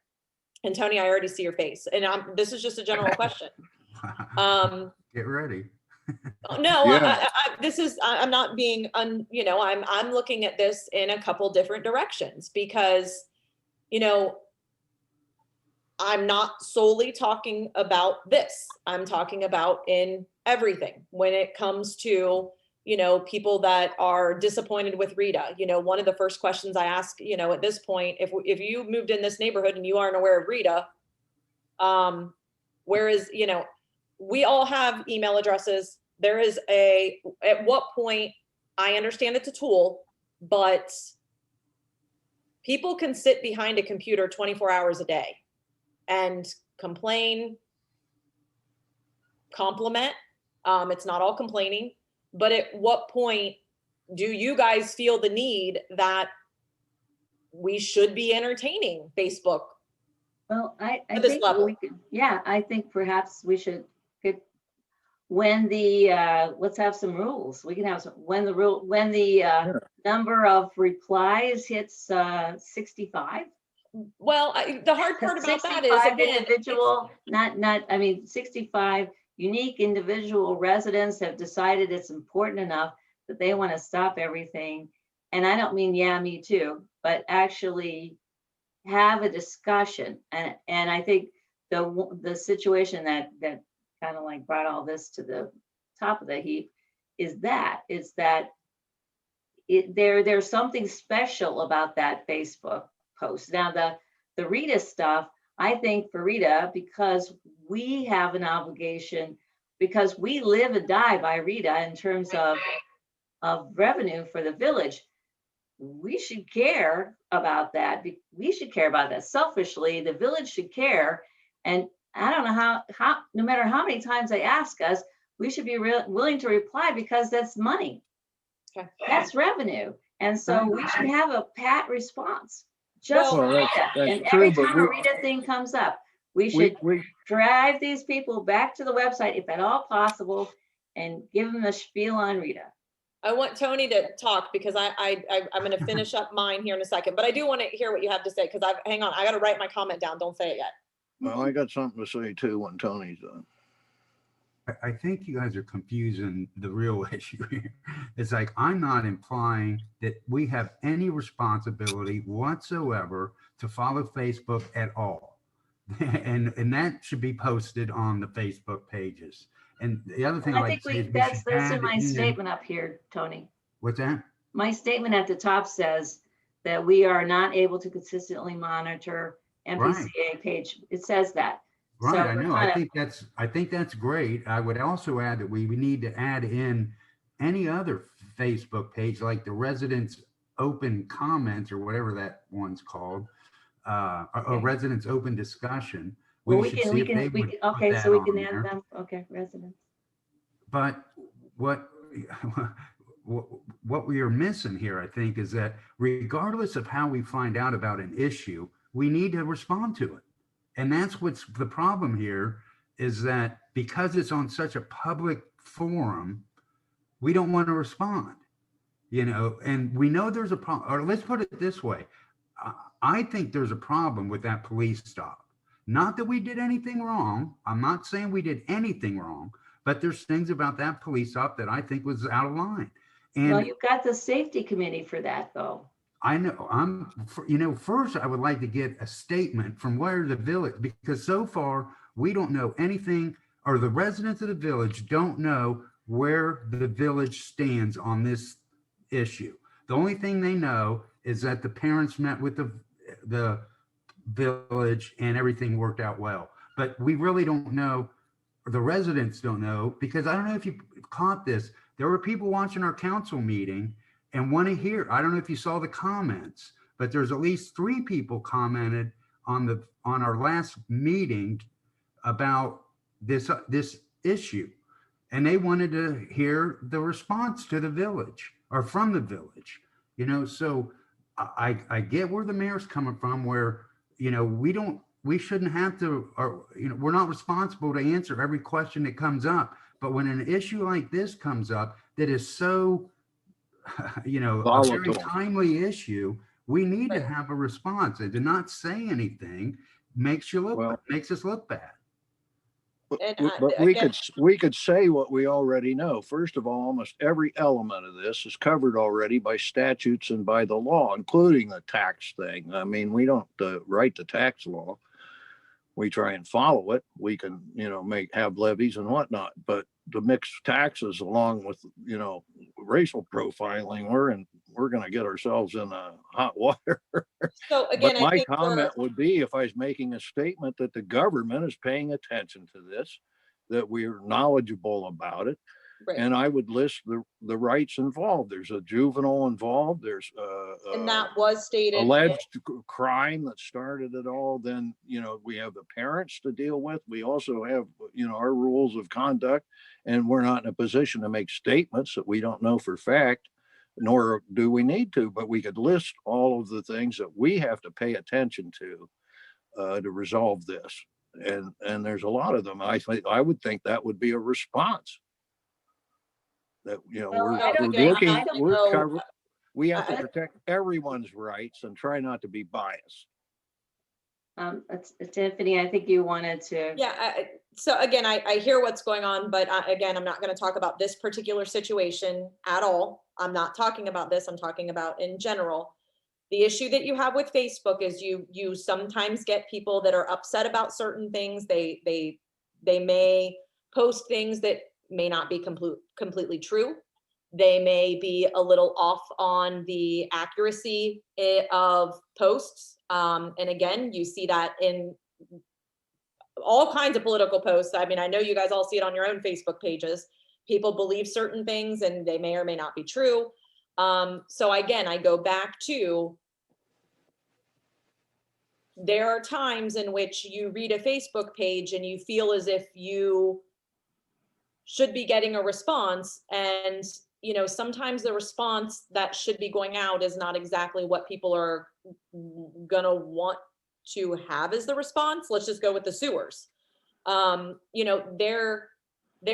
And Tony, I already see your face. And this is just a general question.
Get ready.
No,
Yeah.
I'm not being, I'm looking at this in a couple different directions because, I'm not solely talking about this. I'm talking about in everything when it comes to, people that are disappointed with Rita. One of the first questions I ask, at this point, if you moved in this neighborhood and you aren't aware of Rita, we all have email addresses. At what point, I understand it's a tool, but people can sit behind a computer 24 hours a day and complain, compliment. It's not all complaining, but at what point do you guys feel the need that we should be entertaining Facebook?
Well, I
At this
think
level.
we could, yeah, I think perhaps we should when let's have some rules. We can have some, when the number of replies hits 65.
Well, the hard part about that is,
65
again,
individual, I mean, 65 unique individual residents have decided it's important enough that they want to stop everything. And I don't mean, yeah, me too, but actually have a discussion. And I think the situation that kind of like brought all this to the top of the heap is that there's something special about that Facebook post. Now the Rita stuff, I think for Rita, because we have an obligation, because we live and die by Rita in terms of revenue for the village, we should care about that. We should care about that. Selfishly, the village should care. And I don't know how no matter how many times they ask us, we should be willing to reply because that's money.
Okay.
That's revenue. And so we should have a pat response. Just
Well,
Rita.
that's
And
true,
every
but
time a Rita thing comes up, we should drive these people back to the website, if at all possible, and give them the spiel on Rita.
I want Tony to talk because I'm going to finish up mine here in a second, but I do want to hear what you have to say because hang on, I got to write my comment down. Don't say it yet.
Well, I got something to say too when Tony's done.
I think you guys are confusing the real issue here. It's like, I'm not implying that we have any responsibility whatsoever to follow Facebook at all. And that should be posted on the Facebook pages. And the other thing
I
I
think
like to say is
that's
we should
in
add
my
in-
statement up here, Tony.
What's that?
My statement at the top says that we are not able to consistently monitor MPCA page. It says that.
Right,
So
I
we're
know.
kinda-
I think that's great. I would also add that we need to add in any other Facebook page, like the residents open comments or whatever that one's called, a
Okay.
residents open discussion.
Well,
should see if they would put
okay,
that
so we
on
can
there.
add them. Okay, residents.
But what we are missing here, I think, is that regardless of how we find out about an issue, we need to respond to it. And that's what's the problem here, is that because it's on such a public forum, we don't want to respond, and we know there's a problem. Or let's put it this way. I think there's a problem with that police stop. Not that we did anything wrong. I'm not saying we did anything wrong, but there's things about that police op that I think was out of line.
Well,
And
you've got the safety committee for that, though.
I know first I would like to get a statement from where the village, because so far we don't know anything, or the residents of the village don't know where the village stands on this issue. The only thing they know is that the parents met with the village and everything worked out well. But we really don't know, or the residents don't know, because I don't know if you caught this. There were people watching our council meeting and want to hear. I don't know if you saw the comments, but there's at least 3 people commented on our last meeting about this issue, and they wanted to hear the response to the village or from the village. So I get where the mayor's coming from, where we shouldn't have to, or we're not responsible to answer every question that comes up. But when an issue like this comes up that is so a very
Volatile.
timely issue, we need to
Right.
have a response. And to not say anything makes us look bad.
And
But we could say what we already know. First of all, almost every element of this is covered already by statutes and by the law, including the tax thing. I mean, we don't write the tax law. We try and follow it. We can, have levies and whatnot, but the mixed taxes along with, racial profiling, we're going to get ourselves in hot water.
So again,
But
I
my
think
comment would be, if I was making a statement that the government is paying attention to this, that we're knowledgeable about it,
right.
and I would list the rights involved. There's a juvenile involved. There's
And that was stated.
alleged crime that started it all. Then, we have the parents to deal with. We also have, our rules of conduct, and we're not in a position to make statements that we don't know for fact, nor do we need to, but we could list all of the things that we have to pay attention to resolve this. And there's a lot of them. I would think that would be a response. That,
Well, I don't know.
we have to
I-
protect everyone's rights and try not to be biased.
Tiffany, I think you wanted to.
Yeah. So again, I hear what's going on, but again, I'm not going to talk about this particular situation at all. I'm not talking about this. I'm talking about in general. The issue that you have with Facebook is you sometimes get people that are upset about certain things. They may post things that may not be completely true. They may be a little off on the accuracy of posts. And again, you see that in all kinds of political posts. I mean, I know you guys all see it on your own Facebook pages. People believe certain things and they may or may not be true. So again, I go back to, there are times in which you read a Facebook page and you feel as if you should be getting a response. And, sometimes the response that should be going out is not exactly what people are gonna want to have as the response. Let's just go with the sewers. There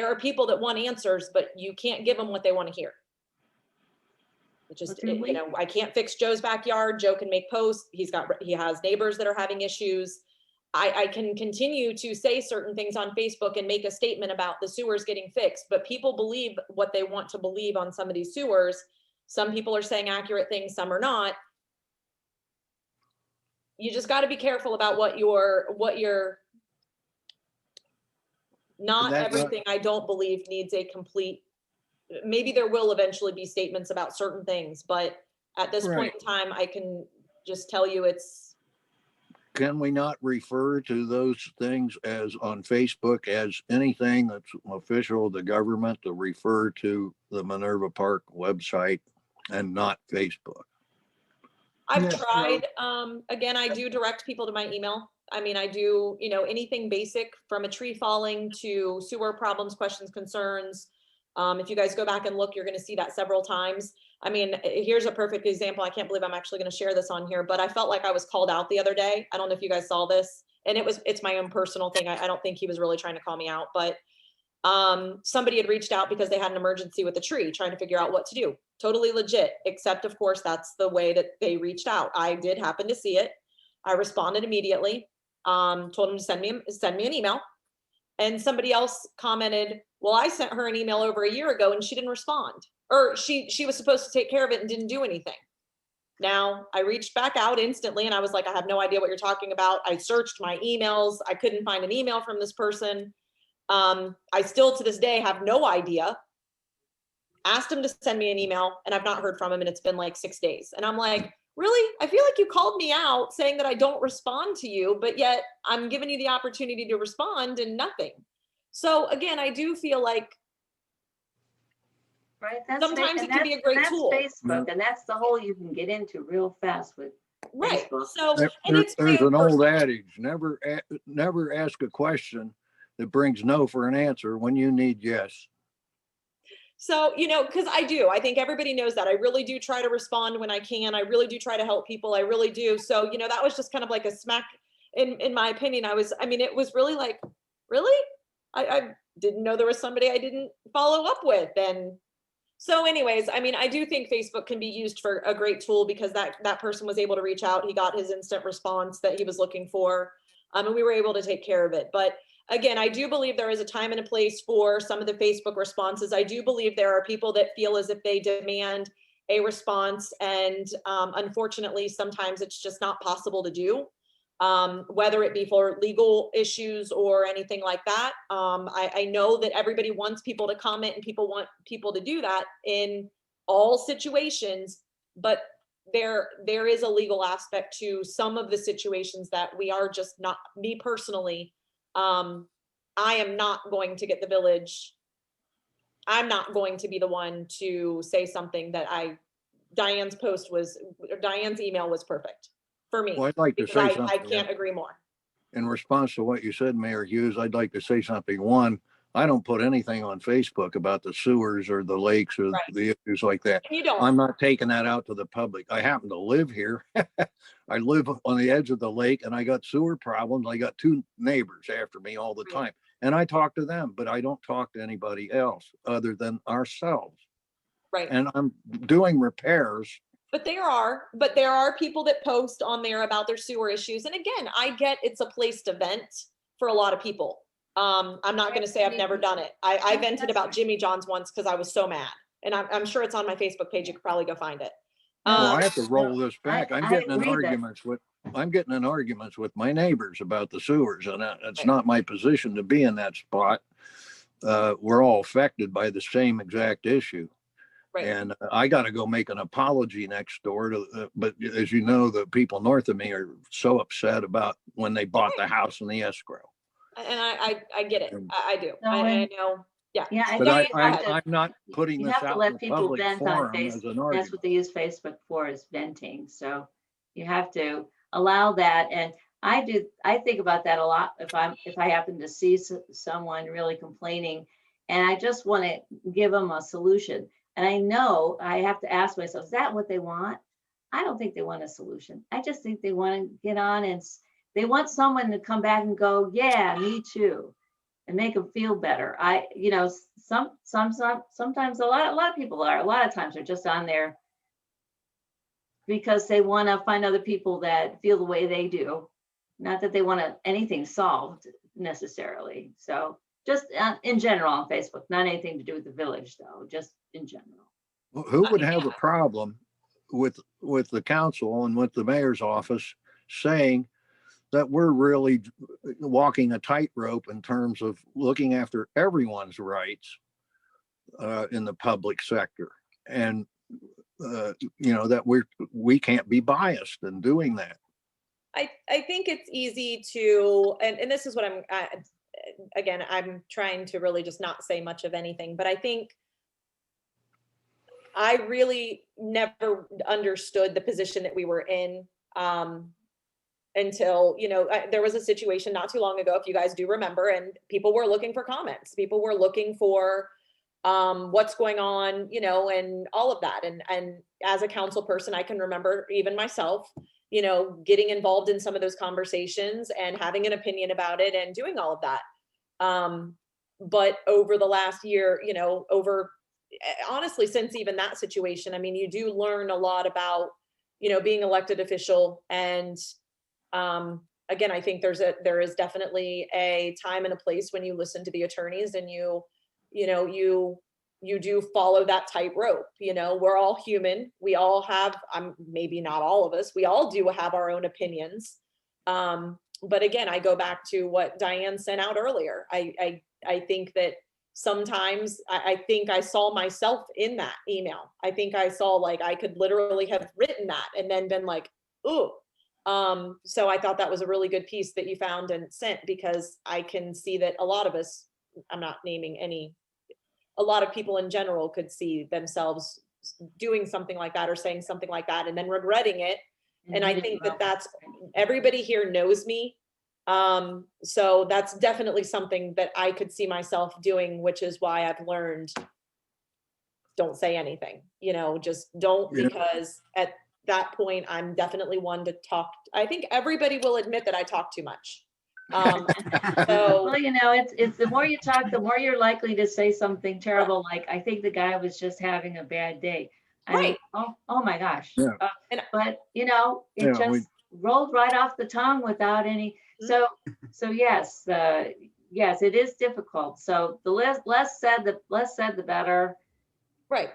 are people that want answers, but you can't give them what they want to hear. It just, I can't fix Joe's backyard. Joe can make posts. He has neighbors that are having issues. I can continue to say certain things on Facebook and make a statement about the sewers getting fixed, but people believe what they want to believe on some of these sewers. Some people are saying accurate things, some are not. You just got to be careful about what you're not everything. I don't believe needs a complete, maybe there will eventually be statements about certain things, but at this point in time, I can just tell you
Can we not refer to those things as on Facebook as anything that's official of the government, to refer to the Minerva Park website and not Facebook?
I've
Yes,
tried, again, I do direct people to my email. I mean, I do, anything basic from a tree falling to sewer problems, questions, concerns. If you guys go back and look, you're going to see that several times. I mean, here's a perfect example. I can't believe I'm actually going to share this on here, but I felt like I was called out the other day. I don't know if you guys saw this, and it's my own personal thing. I don't think he was really trying to call me out, but somebody had reached out because they had an emergency with a tree, trying to figure out what to do. Totally legit, except of course, that's the way that they reached out. I did happen to see it. I responded immediately. told him to send me an email. And somebody else commented, well, I sent her an email over a year ago and she didn't respond, or she was supposed to take care of it and didn't do anything. Now I reached back out instantly and I was like, I have no idea what you're talking about. I searched my emails. I couldn't find an email from this person. I still to this day have no idea. Asked him to send me an email and I've not heard from him, and it's been like 6 days. And I'm like, really? I feel like you called me out saying that I don't respond to you, but yet I'm giving you the opportunity to respond and nothing. So again, I do feel like
Right?
sometimes it can be a great tool.
That's Facebook, and that's the hole you can get into real fast with
Right.
Facebook.
So, and
There's
it's very
an old
personal.
adage, never ask a question that brings no for an answer when you need yes.
So, because I think everybody knows that. I really do try to respond when I can. I really do try to help people. I really do. So, that was just kind of like a smack in my opinion. It was really like, really? I didn't know there was somebody I didn't follow up with. And so anyways, I do think Facebook can be used for a great tool, because that person was able to reach out. He got his instant response that he was looking for. And we were able to take care of it. But again, I do believe there is a time and a place for some of the Facebook responses. I do believe there are people that feel as if they demand a response. And unfortunately, sometimes it's just not possible to do, whether it be for legal issues or anything like that. I know that everybody wants people to comment and people want people to do that in all situations, but there is a legal aspect to some of the situations that we are just not, me personally, I am not going to get the village. I'm not going to be the one to say something that Diane's email was perfect for me.
Well, I'd like to
Because
say
I
something.
can't agree more.
In response to what you said, Mayor Hughes, I'd like to say something. One, I don't put anything on Facebook about the sewers or the lakes or
Right.
the issues like that.
And you don't.
I'm not taking that out to the public. I happen to live here. I live on the edge of the lake and I got sewer problems. I got 2 neighbors after me all the
Right.
time. And I talk to them, but I don't talk to anybody else other than ourselves.
Right.
And I'm doing repairs.
But there are people that post on there about their sewer issues. And again, I get it's a place to vent for a lot of people. I'm not going to say I've never done it. I vented about Jimmy John's once because I was so mad. And I'm sure it's on my Facebook page. You could probably go find it.
Well, I have to roll this back. I'm
I
getting in
agree that-
arguments with my neighbors about the sewers, and it's
Right.
not my position to be in that spot. We're all affected by the same exact issue.
Right.
And I got to go make an apology next door to, but as you know, the people north of me are so upset about when they bought the house in the escrow.
And I get it. I do.
No,
I
and-
know. Yeah.
Yeah, I
But
think you have to-
I'm not putting
you
this
have to
out in
let
the
people
public
vent on
forum as
Facebook.
an
That's
argument.
what they use Facebook for, is venting. So you have to allow that. And I think about that a lot if I happen to see someone really complaining and I just want to give them a solution. And I know I have to ask myself, is that what they want? I don't think they want a solution. I just think they want to get on and they want someone to come back and go, yeah, me too, and make them feel better. Sometimes a lot of people are, a lot of times they're just on there because they want to find other people that feel the way they do. Not that they want anything solved necessarily. So just in general on Facebook, not anything to do with the village though, just in general.
Who would have a problem with the council and with the mayor's office saying that we're really walking a tightrope in terms of looking after everyone's rights in the public sector, and that we can't be biased in doing that.
I think it's easy to, and this is what I'm trying to really just not say much of anything, but I think I really never understood the position that we were in until, there was a situation not too long ago, if you guys do remember, and people were looking for comments. People were looking for what's going on, and all of that. And as a council person, I can remember even myself, getting involved in some of those conversations and having an opinion about it and doing all of that. But over the last year, honestly, since even that situation, you do learn a lot about, being elected official and again, I think there is definitely a time and a place when you listen to the attorneys and you know, you do follow that tightrope. You know, we're all human. We all have, maybe not all of us, we all do have our own opinions. But again, I go back to what Diane sent out earlier. I think that sometimes I think I saw myself in that email. I think I saw, like, I could literally have written that and then been like, ooh. So I thought that was a really good piece that you found and sent, because I can see that a lot of us, I'm not naming any, a lot of people in general could see themselves doing something like that or saying something like that and then regretting it. And I think that that's, everybody here knows me. So that's definitely something that I could see myself doing, which is why I've learned, don't say anything, you know, just don't,
Yeah.
because at that point, I'm definitely one to talk. I think everybody will admit that I talk too much. So
Well, you know, it's the more you talk, the more you're likely to say something terrible. Like, I think the guy was just having a bad day. I mean,
right.
oh my gosh.
Yeah.
But you know, it
Yeah,
just rolled right off the tongue without any.
Mhm.
So yes, yes, it is difficult. So the less said, the better.
Right.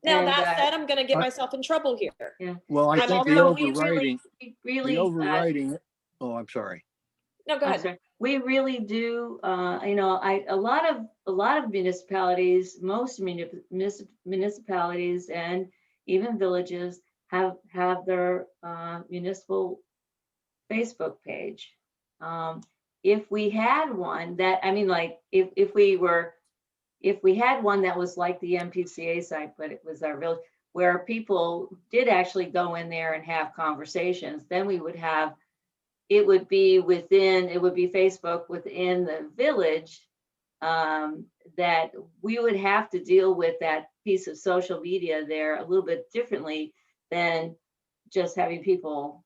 Now,
And
that said, I'm going to get
I-
myself in trouble here.
yeah,
well, I
I'm
think the
also
overriding,
we
the
really,
overriding, oh, I'm sorry.
No, go
I'm
ahead.
sorry. We really do, you know, a lot of municipalities, most municipalities and even villages have their municipal Facebook page. If we had one that, I mean, like, if we had one that was like the MPCA site, but it was our village, where people did actually go in there and have conversations, then we would have, it would be Facebook within the village, that we would have to deal with that piece of social media there a little bit differently than just having people.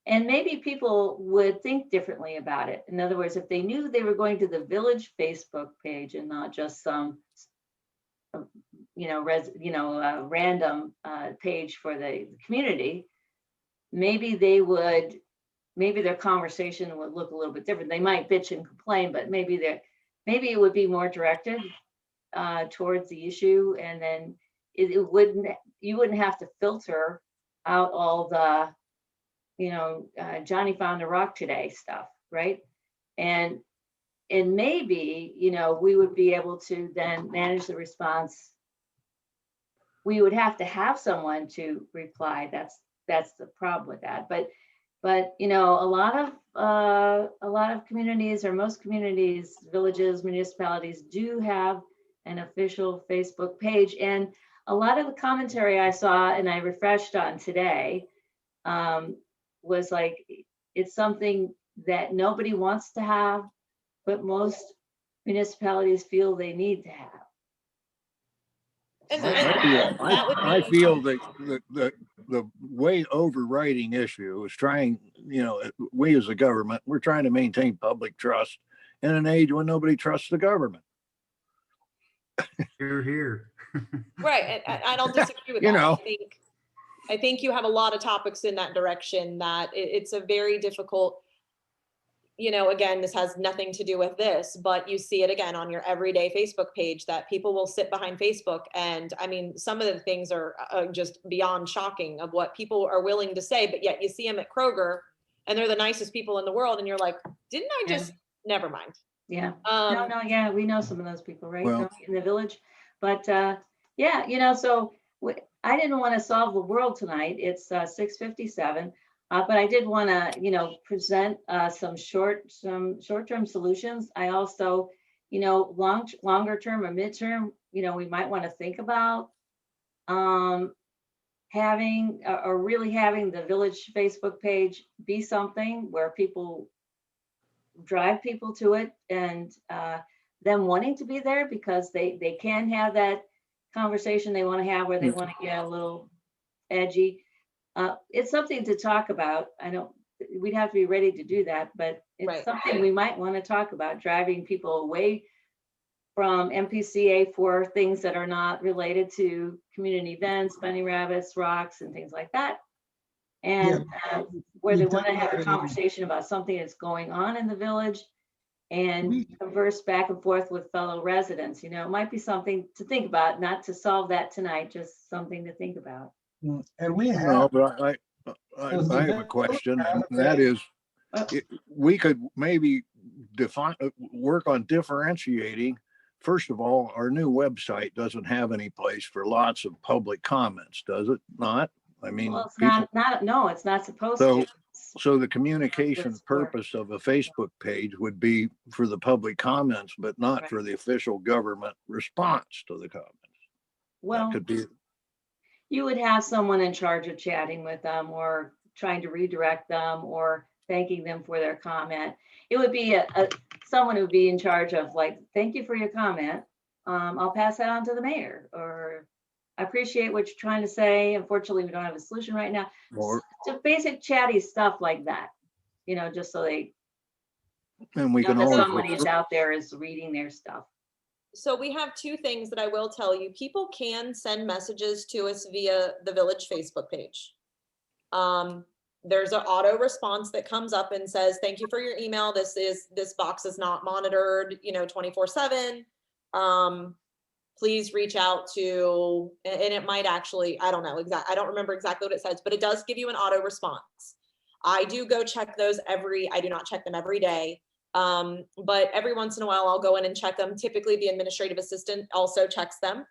And maybe people would think differently about it. In other words, if they knew they were going to the village Facebook page and not just some, random page for the community, maybe their conversation would look a little bit different. They might bitch and complain, but maybe it would be more directed towards the issue, and then you wouldn't have to filter out all the, Johnny found a rock today stuff, right? And maybe, we would be able to then manage the response. We would have to have someone to reply. That's the problem with that. But a lot of communities, or most communities, villages, municipalities do have an official Facebook page. And a lot of the commentary I saw and I refreshed on today was like, it's something that nobody wants to have, but most municipalities feel they need to have.
And
I feel that the way overriding issue is trying, we as a government, we're trying to maintain public trust in an age when nobody trusts the government.
Here.
right. And I don't disagree with that. I think you have a lot of topics in that direction that it's a very difficult, again, this has nothing to do with this, but you see it again on your everyday Facebook page that people will sit behind Facebook. And I mean, some of the things are just beyond shocking of what people are willing to say, but yet you see them at Kroger and they're the nicest people in the world. And you're like, didn't I just, never mind.
Yeah. No, yeah, we know some of those people, right?
Well,
In the village. But yeah, so I didn't want to solve the world tonight. It's 6:57. But I did want to, present some short-term solutions. I also, longer term or midterm, we might want to think about having the village Facebook page be something where people drive people to it, and them wanting to be there because they can have that conversation they want to have, where they want to get a little edgy. It's something to talk about. We'd have to be ready to do that, but it's
Right.
something we might want to talk about, driving people away from MPCA for things that are not related to community events, bunny rabbits, rocks, and things like that. And where they
we
want to have a
definitely-
conversation about something that's going on in the village and
We-
converse back and forth with fellow residents. You know, it might be something to think about, not to solve that tonight, just something to think about.
And we
No,
have,
but I have a question, and that is, we could maybe define, work on differentiating. First of all, our new website doesn't have any place for lots of public comments, does it not? I mean,
Well, it's
people,
no, it's not supposed
So-
to.
so the communication
That's for-
purpose of a Facebook page would be for the public comments, but not
Right.
for the official government response to the comments.
Well,
That could be,
you would have someone in charge of chatting with them or trying to redirect them or thanking them for their comment. It would be someone who would be in charge of like, thank you for your comment. I'll pass that on to the mayor, or I appreciate what you're trying to say. Unfortunately, we don't have a solution right now.
or,
Just basic chatty stuff like that, just so they
and we
know
can
that
always.
somebody is out there is reading their stuff.
So we have two things that I will tell you. People can send messages to us via the village Facebook page. There's an auto response that comes up and says, thank you for your email. This box is not monitored, 24/7. Please reach out to, and it might actually, I don't know I don't remember exactly what it says, but it does give you an auto response. I do go check those I do not check them every day. But every once in a while I'll go in and check them. Typically the administrative assistant also checks them.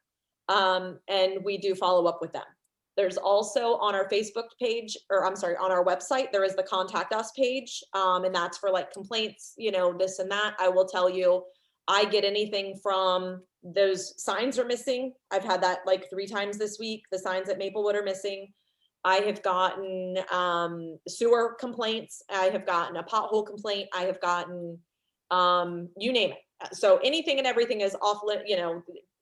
And we do follow up with them. There's also on our Facebook page, or I'm sorry, on our website, there is the contact us page. And that's for like complaints, this and that. I will tell you, I get anything from those signs are missing. I've had that like 3 times this week. The signs at Maplewood are missing. I have gotten sewer complaints. I have gotten a pothole complaint. I have gotten, you name it. So anything and everything is off,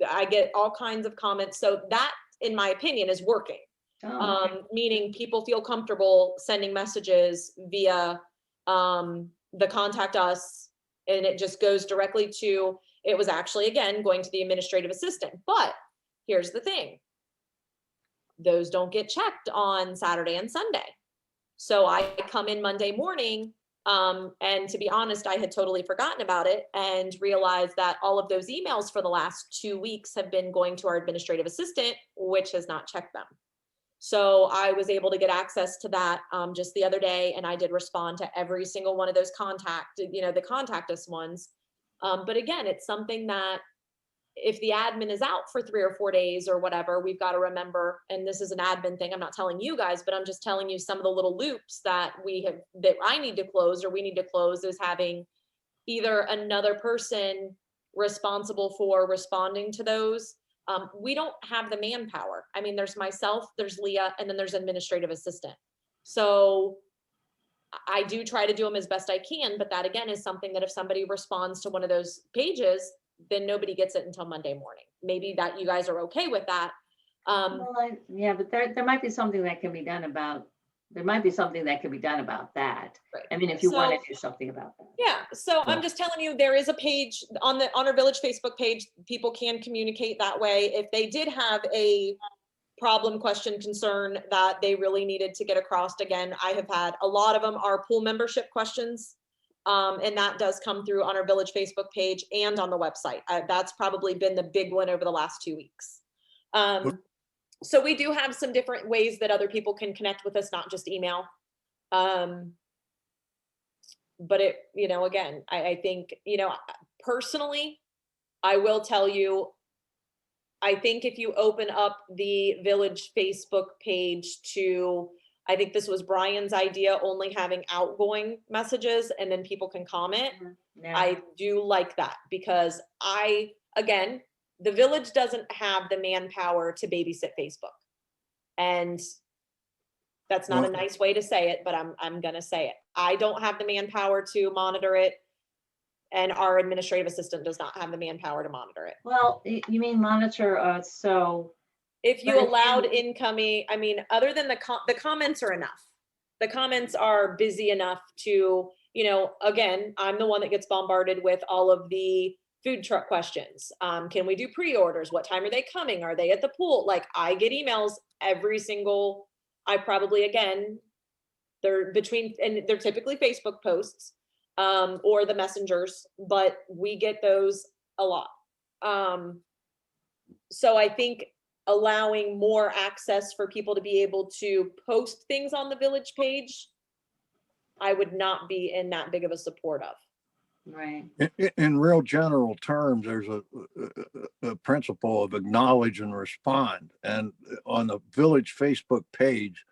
I get all kinds of comments. So that, in my opinion, is working.
Oh, okay.
Meaning people feel comfortable sending messages via the contact us, and it just goes directly to, it was actually, again, going to the administrative assistant. But here's the thing. Those don't get checked on Saturday and Sunday. So I come in Monday morning, and to be honest, I had totally forgotten about it and realized that all of those emails for the last 2 weeks have been going to our administrative assistant, which has not checked them. So I was able to get access to that just the other day, and I did respond to every single one of those the contact us ones. But again, it's something that if the admin is out for 3 or 4 days or whatever, we've got to remember, and this is an admin thing, I'm not telling you guys, but I'm just telling you some of the little loops that I need to close, or we need to close, is having either another person responsible for responding to those. We don't have the manpower. I mean, there's myself, there's Leah, and then there's administrative assistant. So I do try to do them as best I can, but that again is something that if somebody responds to one of those pages, then nobody gets it until Monday morning. Maybe that you guys are okay with that.
Well, yeah, but there might be something that can be done about, that.
Right.
I mean, if you want to
So-
do something about that.
Yeah, so I'm just telling you, there is a page on our village Facebook page. People can communicate that way. If they did have a problem, question, concern that they really needed to get across, again, I have had a lot of them are pool membership questions. And that does come through on our village Facebook page and on the website. That's probably been the big one over the last 2 weeks. So we do have some different ways that other people can connect with us, not just email. But it, again, I think, personally, I will tell you, I think if you open up the village Facebook page to, I think this was Brian's idea, only having outgoing messages and then people can comment.
Yeah.
I do like that because again, the village doesn't have the manpower to babysit Facebook. And that's not a nice way to say it, but I'm going to say it. I don't have the manpower to monitor it. And our administrative assistant does not have the manpower to monitor it.
Well, you mean monitor, so.
If you
But if
allowed
you-
incoming, I mean, other than the comments are enough. The comments are busy enough to, again, I'm the one that gets bombarded with all of the food truck questions. Can we do pre-orders? What time are they coming? Are they at the pool? Like I get emails I probably, again, They're between, and they're typically Facebook posts, or the messengers, but we get those a lot. So I think allowing more access for people to be able to post things on the village page, I would not be in that big of a support of.
Right.
In real general terms, there's a principle of acknowledge and respond. And on the village Facebook page,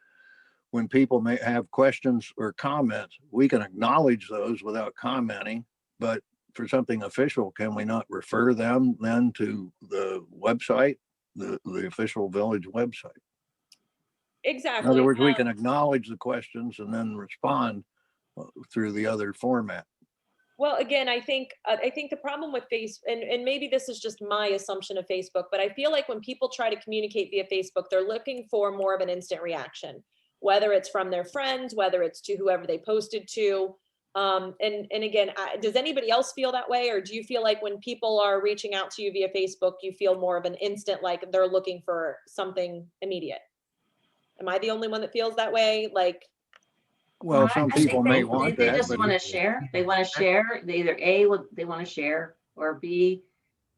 when people may have questions or comments, we can acknowledge those without commenting. But for something official, can we not refer them then to the website, the official village website?
Exactly.
In other words, we can acknowledge the questions and then respond through the other format.
Well, again, I think the problem with and maybe this is just my assumption of Facebook, but I feel like when people try to communicate via Facebook, they're looking for more of an instant reaction, whether it's from their friends, whether it's to whoever they posted to. And again, does anybody else feel that way? Or do you feel like when people are reaching out to you via Facebook, you feel more of an instant, like they're looking for something immediate? Am I the only one that feels that way? Like,
Well, some
I think
people may want
they
that,
just
but
want to share. They want to share. They either A, what they want to share, or B,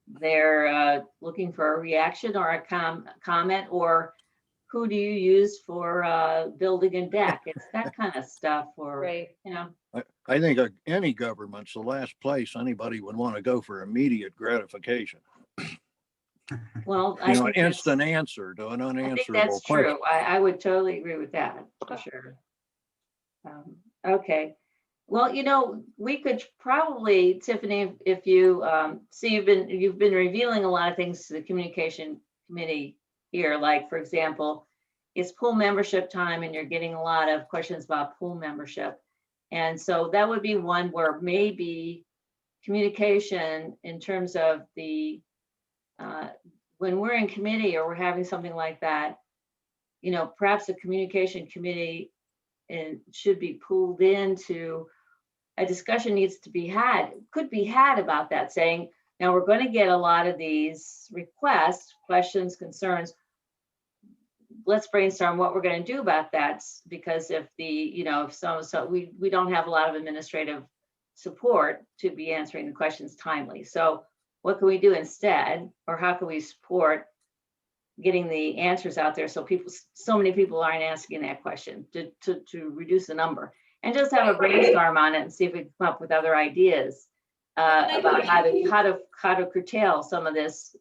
they're looking for a reaction or a comment, or who do you use for building a deck? It's that kind of stuff, or,
right.
you know.
I think any government's the last place anybody would want to go for immediate gratification.
Well, I
You know, an
think that's,
instant answer to an
I think
unanswerable
that's
question.
true. I would totally agree with that, for sure. Okay. Well, you know, we could probably, Tiffany, if you see, you've been revealing a lot of things to the communication committee here, like, for example, it's pool membership time and you're getting a lot of questions about pool membership. And so that would be one where maybe communication in terms of the, when we're in committee or we're having something like that, you know, perhaps the communication committee and should be pulled into a discussion needs to be had, could be had about that, saying, now we're going to get a lot of these requests, questions, concerns. Let's brainstorm what we're going to do about that, because if the, you know, so we don't have a lot of administrative support to be answering the questions timely. So what can we do instead, or how can we support getting the answers out there so so many people aren't asking that question to reduce the number, and just have a brainstorm on it and see if we can come up with other ideas about how to curtail some of this.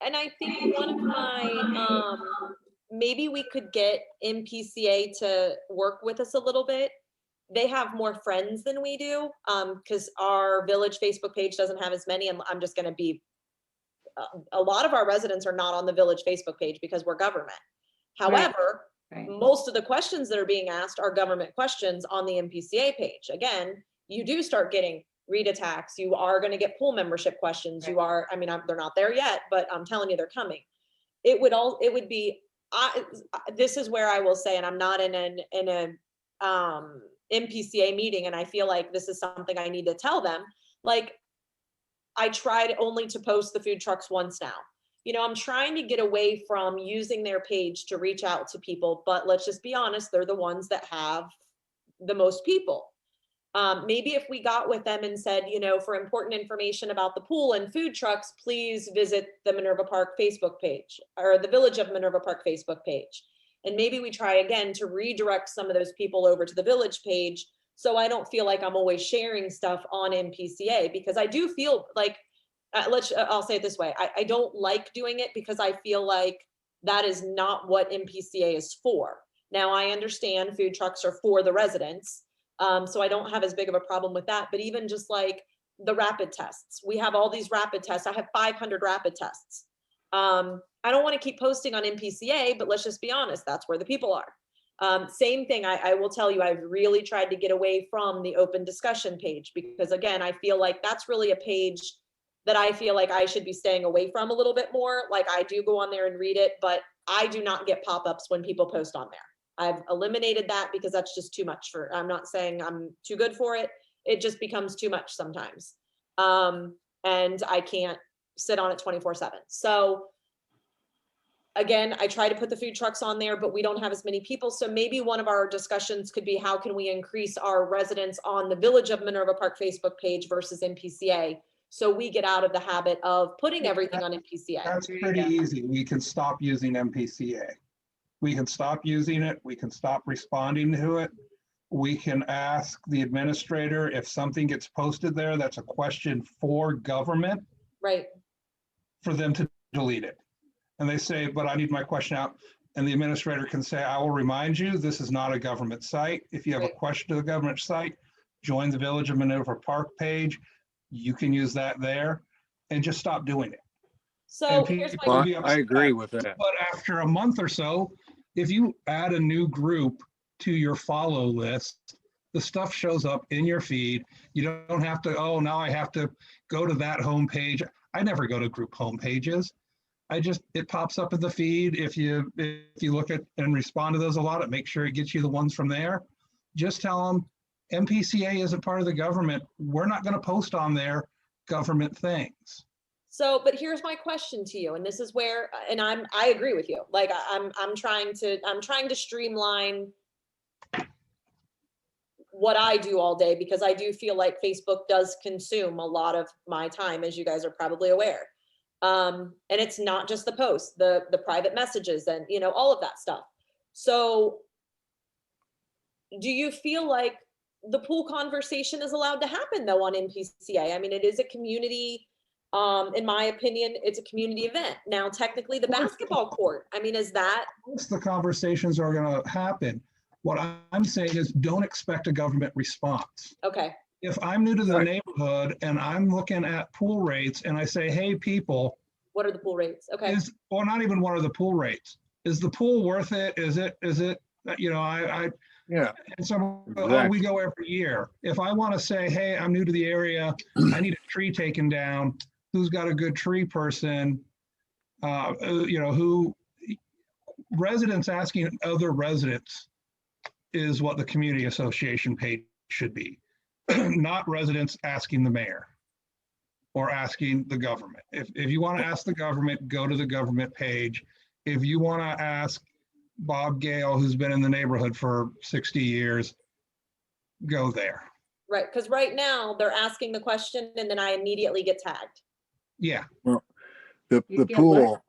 And I think one of my, maybe we could get MPCA to work with us a little bit. They have more friends than we do, because our village Facebook page doesn't have as many. And I'm just going to be, a lot of our residents are not on the village Facebook page because we're government. However,
Right.
most of the questions that are being asked are government questions on the MPCA page. Again, you do start getting read attacks. You are going to get pool membership questions. You are, I mean, they're not there yet, but I'm telling you, they're coming. It would be, this is where I will say, and I'm not in a MPCA meeting, and I feel like this is something I need to tell them. Like, I tried only to post the food trucks once now. You know, I'm trying to get away from using their page to reach out to people, but let's just be honest, they're the ones that have the most people. Maybe if we got with them and said, you know, for important information about the pool and food trucks, please visit the Minerva Park Facebook page, or the Village of Minerva Park Facebook page. And maybe we try again to redirect some of those people over to the village page, so I don't feel like I'm always sharing stuff on MPCA, because I do feel like, I'll say it this way. I don't like doing it because I feel like that is not what MPCA is for. Now, I understand food trucks are for the residents, so I don't have as big of a problem with that. But even just like the rapid tests, we have all these rapid tests. I have 500 rapid tests. I don't want to keep posting on MPCA, but let's just be honest, that's where the people are. Same thing, I will tell you, I've really tried to get away from the open discussion page, because again, I feel like that's really a page that I feel like I should be staying away from a little bit more. Like, I do go on there and read it, but I do not get pop-ups when people post on there. I've eliminated that because that's just too much I'm not saying I'm too good for it. It just becomes too much sometimes. And I can't sit on it 24/7. So again, I try to put the food trucks on there, but we don't have as many people. So maybe one of our discussions could be, how can we increase our residents on the Village of Minerva Park Facebook page versus MPCA? So we get out of the habit of putting everything on MPCA.
That's
There you
pretty
go.
easy. We can stop using MPCA. We can stop using it. We can stop responding to it. We can ask the administrator if something gets posted there that's a question for government,
Right,
for them to delete it. And they say, but I need my question out. And the administrator can say, I will remind you, this is not a government site. If you have a
Right.
question to the government site, join the Village of Minerva Park page. You can use that there and just stop doing it.
so
And
here's
people
my,
will
Well,
be
I
upset.
agree with that.
But after a month or so, if you add a new group to your follow list, the stuff shows up in your feed. You don't have to, oh, now I have to go to that homepage. I never go to group homepages. It pops up in the feed. If you look at and respond to those a lot, it makes sure it gets you the ones from there. Just tell them MPCA isn't part of the government. We're not going to post on there government things.
so, but here's my question to you, and this is where, and I agree with you. Like, I'm trying to streamline what I do all day, because I do feel like Facebook does consume a lot of my time, as you guys are probably aware. And it's not just the posts, the private messages, and all of that stuff. So do you feel like the pool conversation is allowed to happen though on MPCA? I mean, it is a community, in my opinion, it's a community event. Now, technically the basketball court, I mean, is that,
Most of the conversations are going to happen. What I'm saying is, don't expect a government response.
okay,
If I'm new to the
Right.
neighborhood and I'm looking at pool rates and I say, hey, people,
what are the pool rates? Okay,
or not even what are the pool rates? Is the pool worth it? Is it,
Yeah,
and so
Exactly.
we go every year. If I want to say, hey, I'm new to the area, I need a tree taken down, who's got a good tree person? Who residents asking other residents is what the community association page should be, not residents asking the mayor or asking the government. If you want to ask the government, go to the government page. If you want to ask Bob Gale, who's been in the neighborhood for 60 years, go there.
right, because right now they're asking the question and then I immediately get tagged
Yeah,
the
You get what?
pool,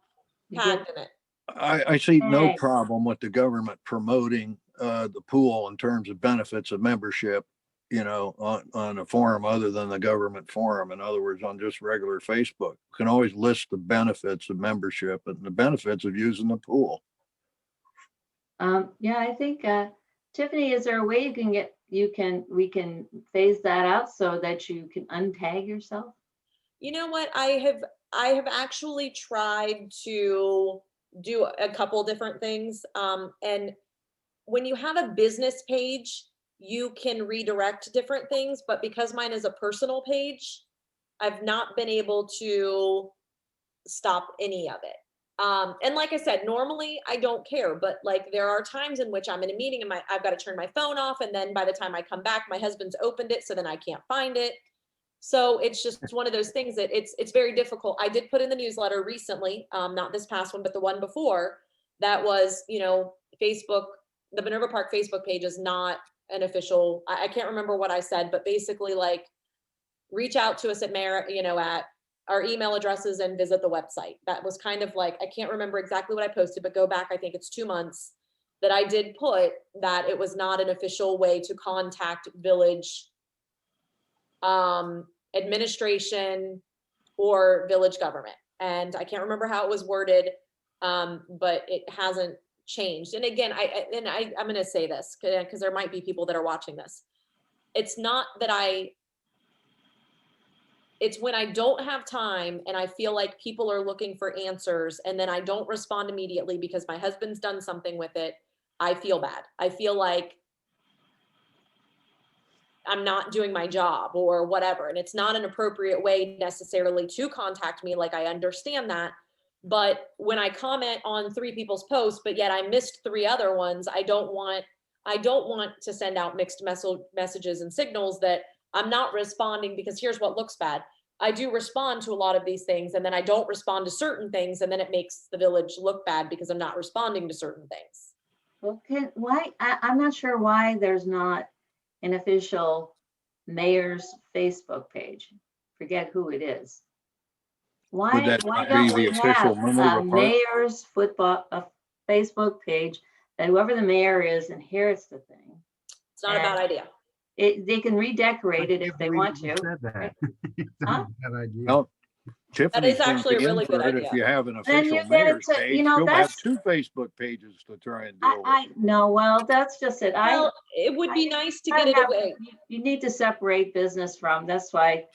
You get-
tagged in it.
I see no
Thanks.
problem with the government promoting the pool in terms of benefits of membership, on a forum other than the government forum. In other words, on just regular Facebook. You can always list the benefits of membership and the benefits of using the pool.
Yeah, I think, Tiffany, is there a way we can phase that out so that you can untag yourself?
You know what? I have actually tried to do a couple different things. And when you have a business page, you can redirect different things, but because mine is a personal page, I've not been able to stop any of it. And like I said, normally I don't care, but like there are times in which I'm in a meeting and I've got to turn my phone off. And then by the time I come back, my husband's opened it. So then I can't find it. So it's just one of those things that it's very difficult. I did put in the newsletter recently, not this past one, but the one before, that was, Facebook, the Minerva Park Facebook page is not an official, I can't remember what I said, but basically like reach out to us at at our email addresses and visit the website. That was kind of like, I can't remember exactly what I posted, but go back, I think it's 2 months that I did put that it was not an official way to contact village administration or village government. And I can't remember how it was worded, but it hasn't changed. And again, I'm going to say this because there might be people that are watching this. It's not that it's when I don't have time and I feel like people are looking for answers and then I don't respond immediately because my husband's done something with it. I feel bad. I feel like I'm not doing my job or whatever. And it's not an appropriate way necessarily to contact me. Like I understand that. But when I comment on 3 people's posts, but yet I missed 3 other ones, I don't want to send out mixed messages and signals that I'm not responding because here's what looks bad. I do respond to a lot of these things, and then I don't respond to certain things, and then it makes the village look bad because I'm not responding to certain things.
Well, I'm not sure why there's not an official mayor's Facebook page. Forget who it is.
Would that
Why
not be
don't
the
we
official
have
Minerva
a
Park?
mayor's a Facebook page that whoever the mayor is inherits the thing?
It's not a bad idea.
They can redecorate it
I
if
can't
they
believe
want
you
to.
said that. It's a
Huh?
bad idea.
Well, Tiffany's gonna
actually a
be in
really good
for it
idea.
if you have an
Then you
official
get it
mayor's
to-
page.
you know,
You'll have
that's-
2 Facebook pages to try and deal with.
I no, well, that's just it.
Well, it would be nice to get it away.
You need to separate business from, that's why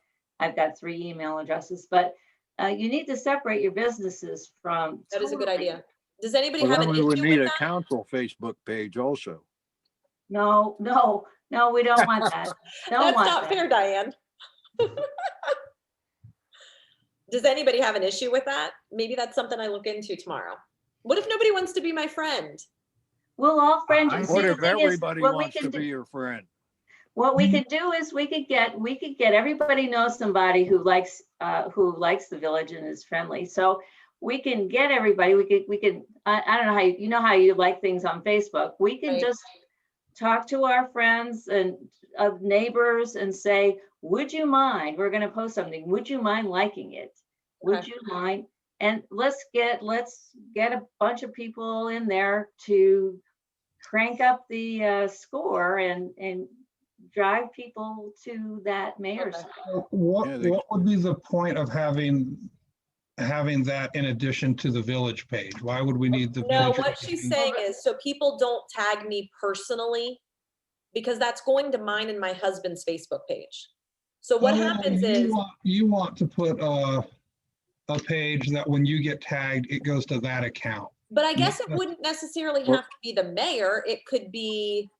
I've got 3 email addresses, but you need to separate your businesses from.
That is a good
totally.
idea. Does anybody
Well,
have
then
an
we would
issue
need
with
a
that?
council Facebook page also.
No, we don't want that. Don't
That's
want
not
that.
fair, Diane. Does anybody have an issue with that? Maybe that's something I look into tomorrow. What if nobody wants to be my friend?
We'll all friend you.
I-
See,
What
the
if
thing is,
everybody
what we
wants to
can
be
do,
your friend?
what we could do is we could get everybody knows somebody who likes the village and is friendly. So we can get everybody, we could, I don't know how you know how you like things on Facebook. We can
Right.
just talk to our friends and neighbors and say, would you mind, we're going to post something. Would you mind liking it? Would
Okay.
you mind? And let's get a bunch of people in there to crank up the score and drive people to that mayor's
Okay.
site.
What,
Yeah, they-
what would be the point of having that in addition to the village page? Why would we need the?
No,
village
what
page?
she's saying is, so people don't tag me personally, because that's going to mine and my husband's Facebook page. So what
Oh,
happens
you
is,
You want to put a page that when you get tagged, it goes to that account.
but I guess it wouldn't necessarily
Well-
have to be the mayor. It could be,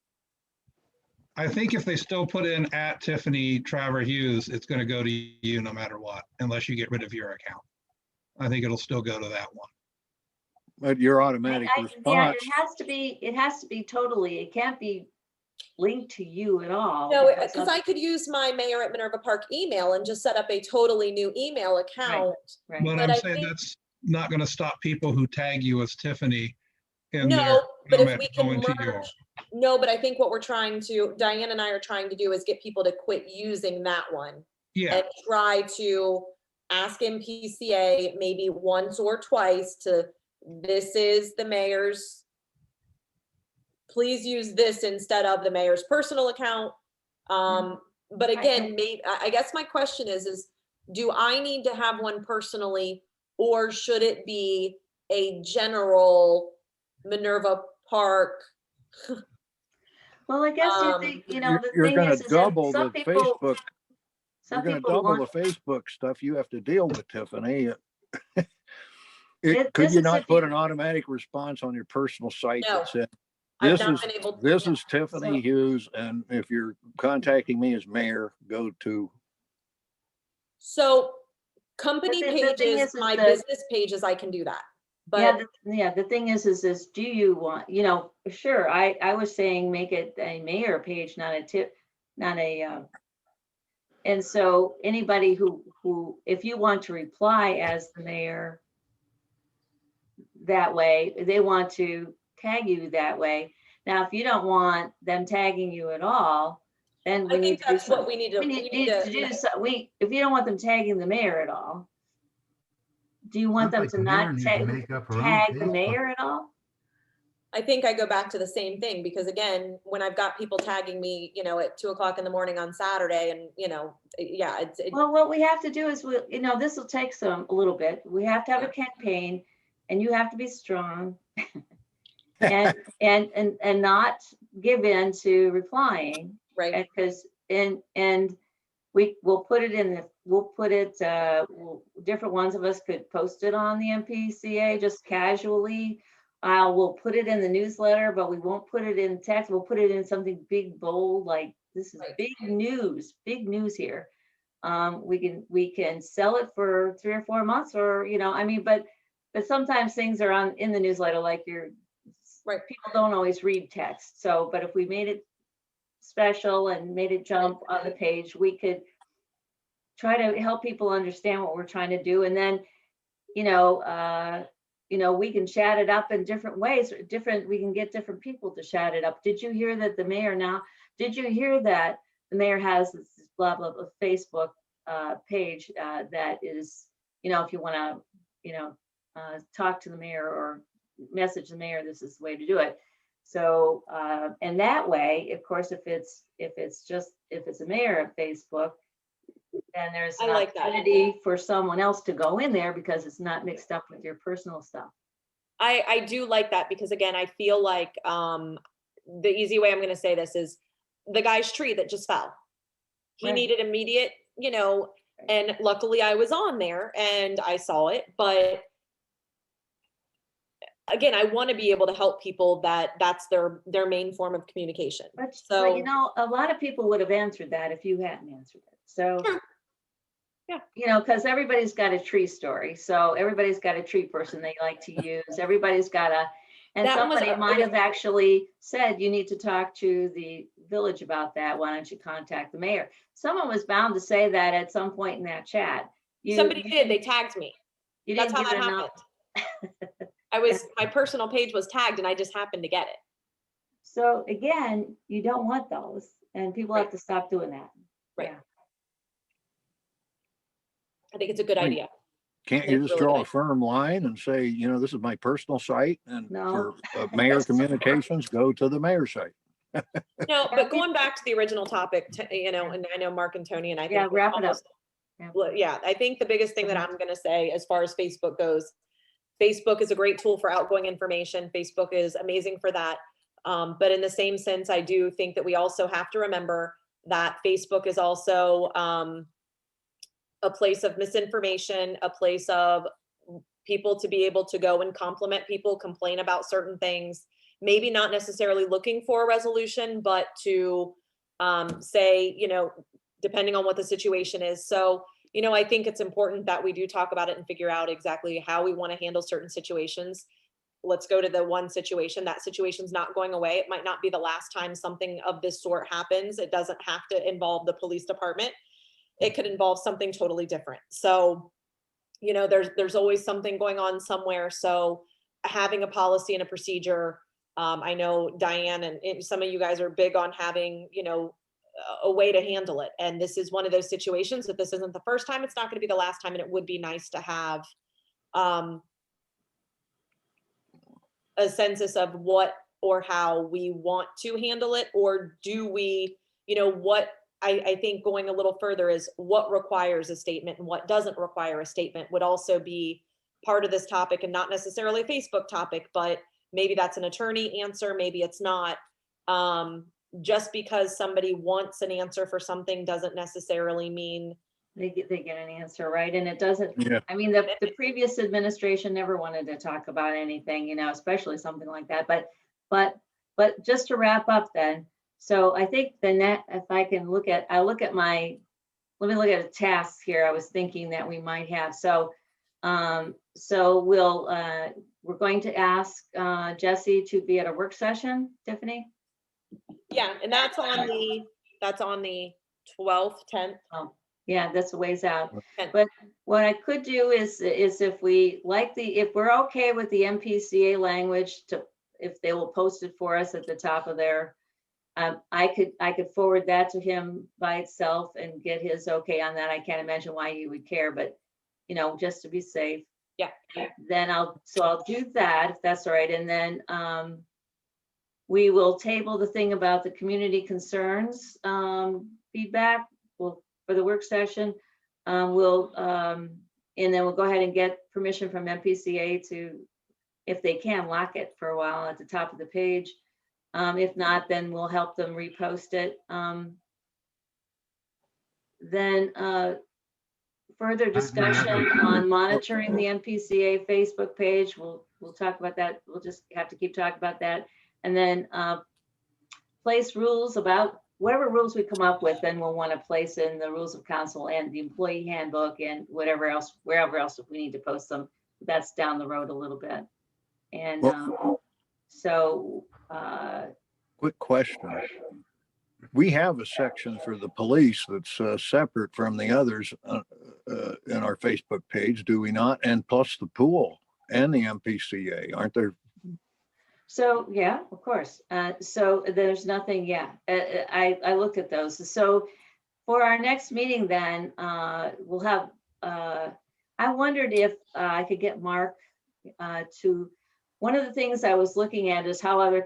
I think if they still put in at Tiffany Traver Hughes, it's going to go to you no matter what, unless you get rid of your account. I think it'll still go to that one.
But your automatic
Yeah,
response,
it has to be totally, it can't be linked to you at all.
no,
because
because
of-
I could use my mayor at Minerva Park email and just set up a totally new email account.
Right.
But
But
I'm
I
saying
think-
that's not going to stop people who tag you as Tiffany in their
No, but if
comment
we can
going to yours.
merge, no, but I think what we're trying to, Diane and I are trying to do is get people to quit using that one
Yeah,
and try to ask MPCA maybe once or twice to, this is the mayor's, please use this instead of the mayor's personal account. But again, I guess my question is do I need to have one personally, or should it be a general Minerva Park?
Well, I guess you
Um,
think, the
you're
thing
gonna
is that
double the
some people,
Facebook, you're
some
gonna
people
double the
want,
Facebook stuff you have to deal with, Tiffany.
This
Could you
is
not
if
put
you-
an automatic response on your personal site
No.
that said,
I've
this
not
is,
been able to.
this
yeah.
is Tiffany Hughes, and if you're contacting me as mayor, go to,
So company
the thing
pages,
is
my
that-
business pages, I can do that.
yeah,
But
the thing is, do you want, sure, I was saying make it a mayor page, not a tip, not a, and so anybody who, if you want to reply as the mayor that way, they want to tag you that way. Now, if you don't want them tagging you at all, then we
I
need
think
to do
that's what
something.
we need to,
We need to do so, if you don't want them tagging the mayor at all, do you want
Sounds
them
like
to
the mayor
not
needs to make up her own
tag the
Facebook.
mayor at all?
I think I go back to the same thing, because again, when I've got people tagging me, at 2:00 in the morning on Saturday and, yeah,
Well, what we have to do is, this will take a little bit. We have to have a campaign, and you have to be strong and not give in to replying.
right.
Because, and we'll put it different ones of us could post it on the MPCA just casually. We'll put it in the newsletter, but we won't put it in text. We'll put it in something big, bold, like this is
Right.
big news here. We can sell it for 3 or 4 months, or, but sometimes things are in the newsletter, like
Right.
people don't always read text. So, but if we made it special and made it jump on the page, we could try to help people understand what we're trying to do. And then, we can chat it up in different ways, we can get different people to chat it up. Did you hear that the mayor has this blah, blah, blah Facebook page that is, if you want to, talk to the mayor or message the mayor, this is the way to do it. So, and that way, of course, if it's a mayor of Facebook, then there's
I
an
like that.
opportunity for someone else to go in there because it's not mixed up with your personal stuff.
I do like that because again, I feel like the easy way I'm going to say this is the guy's tree that just fell. He
Right.
needed immediate, and luckily I was on there and I saw it. But again, I want to be able to help people that's their main form of communication.
But
So
a lot of people would have answered that if you hadn't answered it. So,
Sure. Yeah.
Because everybody's got a tree story. So everybody's got a tree person they like to use. Everybody's got and
That was
somebody
a-
might have actually said, you need to talk to the village about that. Why don't you contact the mayor? Someone was bound to say that at some point in that chat.
somebody did, they tagged me.
You
That's
didn't
how
give
that
enough.
happened. My personal page was tagged and I just happened to get it.
So again, you don't want those, and people have to stop doing that.
Right.
Yeah.
I think it's a good
Right.
idea.
Can't
It's
you just
really
draw
good.
a firm line and say, this is my personal site, and
No.
for mayor communications, go to the mayor's site?
No, but going back to the original topic, and I know Mark and Tony and I
Yeah,
think
wrap it up.
almost-
Yeah.
Well, yeah, I think the biggest thing that
Mhm.
I'm going to say as far as Facebook goes, Facebook is a great tool for outgoing information. Facebook is amazing for that. But in the same sense, I do think that we also have to remember that Facebook is also a place of misinformation, a place of people to be able to go and compliment people, complain about certain things, maybe not necessarily looking for a resolution, but to say, depending on what the situation is. So, I think it's important that we do talk about it and figure out exactly how we want to handle certain situations. Let's go to the one situation. That situation's not going away. It might not be the last time something of this sort happens. It doesn't have to involve the police department. It could involve something totally different. So, there's always something going on somewhere. So having a policy and a procedure, I know Diane and some of you guys are big on having, a way to handle it. And this is one of those situations. If this isn't the first time, it's not going to be the last time. And it would be nice to have a census of what or how we want to handle it, or do we, what I think going a little further is what requires a statement and what doesn't require a statement would also be part of this topic, and not necessarily a Facebook topic, but maybe that's an attorney answer, maybe it's not. Just because somebody wants an answer for something doesn't necessarily mean
They get an answer, right? And it doesn't,
Yeah.
I mean, the previous administration never wanted to talk about anything, especially something like that. But just to wrap up then, so I think the net, if I can let me look at a task here I was thinking that we might have. So we're going to ask Jesse to be at a work session, Tiffany?
yeah, and that's on the 12th, 10th.
Yeah, that's a ways out.
Okay.
But what I could do is if we're okay with the MPCA language if they will post it for us at the top of their, I could forward that to him by itself and get his okay on that. I can't imagine why you would care, but just to be safe.
Yeah.
Then I'll do that if that's all right. And then we will table the thing about the community concerns feedback for the work session. And then we'll go ahead and get permission from MPCA to, if they can, lock it for a while at the top of the page. If not, then we'll help them repost it. Then further discussion on monitoring the MPCA Facebook page. We'll talk about that. We'll just have to keep talking about that. And then place rules about whatever rules we come up with, then we'll want to place in the rules of council and the employee handbook and wherever else if we need to post them. That's down the road a little bit. And
Well-
so
Quick question. we have a section for the police that's separate from the others in our Facebook page, do we not? And plus the pool and the MPCA, aren't there?
So, yeah, of course. So there's nothing, yeah, I looked at those. So for our next meeting then, we'll have, I wondered if I could get Mark to, one of the things I was looking at is how I'm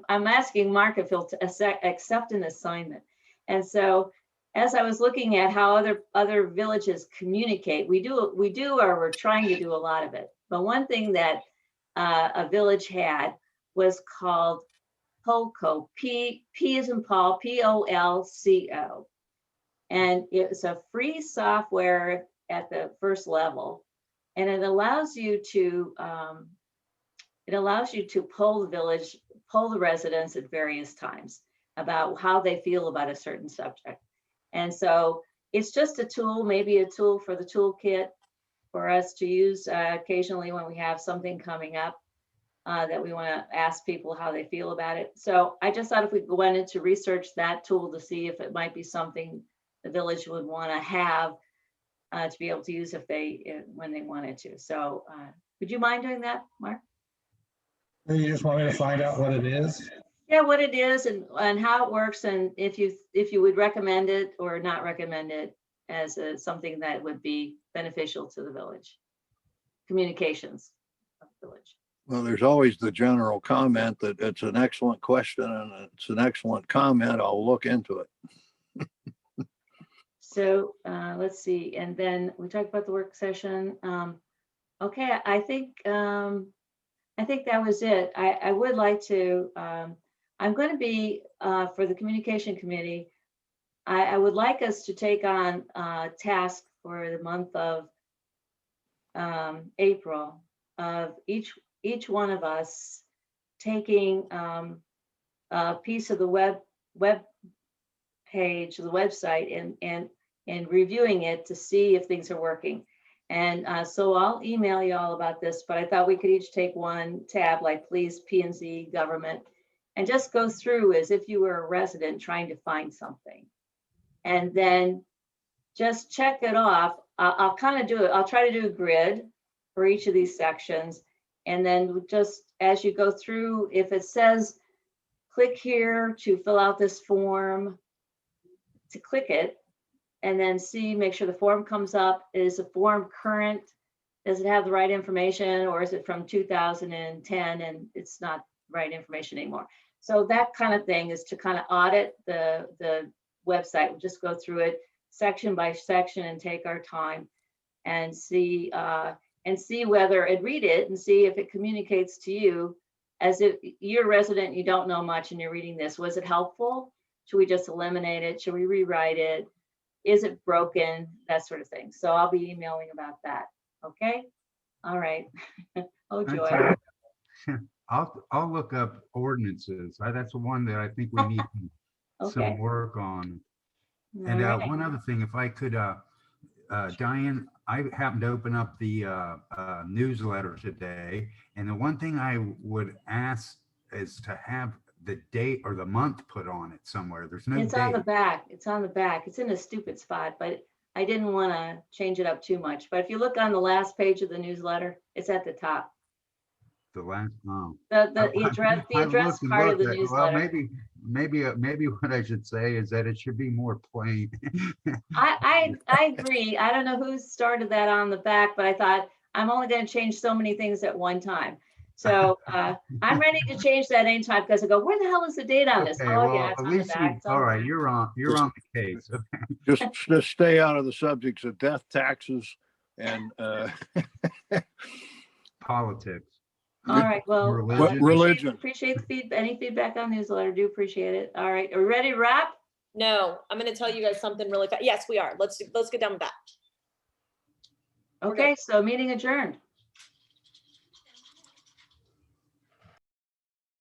asking Mark if he'll accept an assignment. And so as I was looking at how other villages communicate, we do, or we're trying to do a lot of it. But one thing that a village had was called Polco, P as in Paul, POLCO. And it's a free software at the first level. And it allows you to poll the village, poll the residents at various times about how they feel about a certain subject. And so it's just a tool, maybe a tool for the toolkit for us to use occasionally when we have something coming up that we want to ask people how they feel about it. So I just thought if we went into research that tool to see if it might be something the village would want to have to be able to use when they wanted to. So would you mind doing that, Mark?
You just want me to find out what it is?
Yeah, what it is and how it works, and if you would recommend it or not recommend it as something that would be beneficial to the village, communications of the village.
Well, there's always the general comment that it's an excellent question and it's an excellent comment. I'll look into it.
So let's see, and then we talked about the work session. Okay, I think that was it. I would like to. I'm going to be for the communication committee. I would like us to take on a task for the month of April of each one of us taking a piece of the web page, the website, and reviewing it to see if things are working. And so I'll email you all about this, but I thought we could each take one tab, like police, P&Z, government, and just go through as if you were a resident trying to find something. And then just check it off. I'll kind of do it. I'll try to do a grid for each of these sections. And then just as you go through, if it says, click here to fill out this form, to click it, and then make sure the form comes up. Is the form current? Does it have the right information, or is it from 2010 and it's not right information anymore? So that kind of thing is to kind of audit the website. We'll just go through it section by section and take our time and see whether, and read it and see if it communicates to you as if you're a resident, you don't know much and you're reading this. Was it helpful? Should we just eliminate it? Should we rewrite it? Is it broken? That sort of thing. So I'll be emailing about that. Okay. All right. Oh, joy.
I'll look up ordinances. That's the one that I think we need
Okay.
some work on.
All
And
right.
one other thing, if I could, Diane, I happened to open up the newsletter today, and the one thing I would ask is to have the date or the month put on it somewhere. There's no
It's
date.
on the back. It's on the back. It's in a stupid spot, but I didn't want to change it up too much. But if you look on the last page of the newsletter, it's at the top.
The last, oh.
The address part of the
Well,
newsletter.
maybe what I should say is that it should be more plain.
I agree. I don't know who started that on the back, but I thought I'm only going to change so many things at one time. So I'm ready to change that anytime, because I go, where the hell is the date on this?
Okay,
Oh
well,
yeah, it's
at
on the
least
back. It's
all
on
right,
the-
you're on the case.
Just stay out of the subjects of death, taxes, and
Politics.
All right, well,
Religion.
religion.
appreciate any feedback on the newsletter. Do appreciate it. All right, are we ready to wrap?
No, I'm going to tell you guys something really fast. Yes, we are. Let's get done with that.
Okay, so meeting adjourned.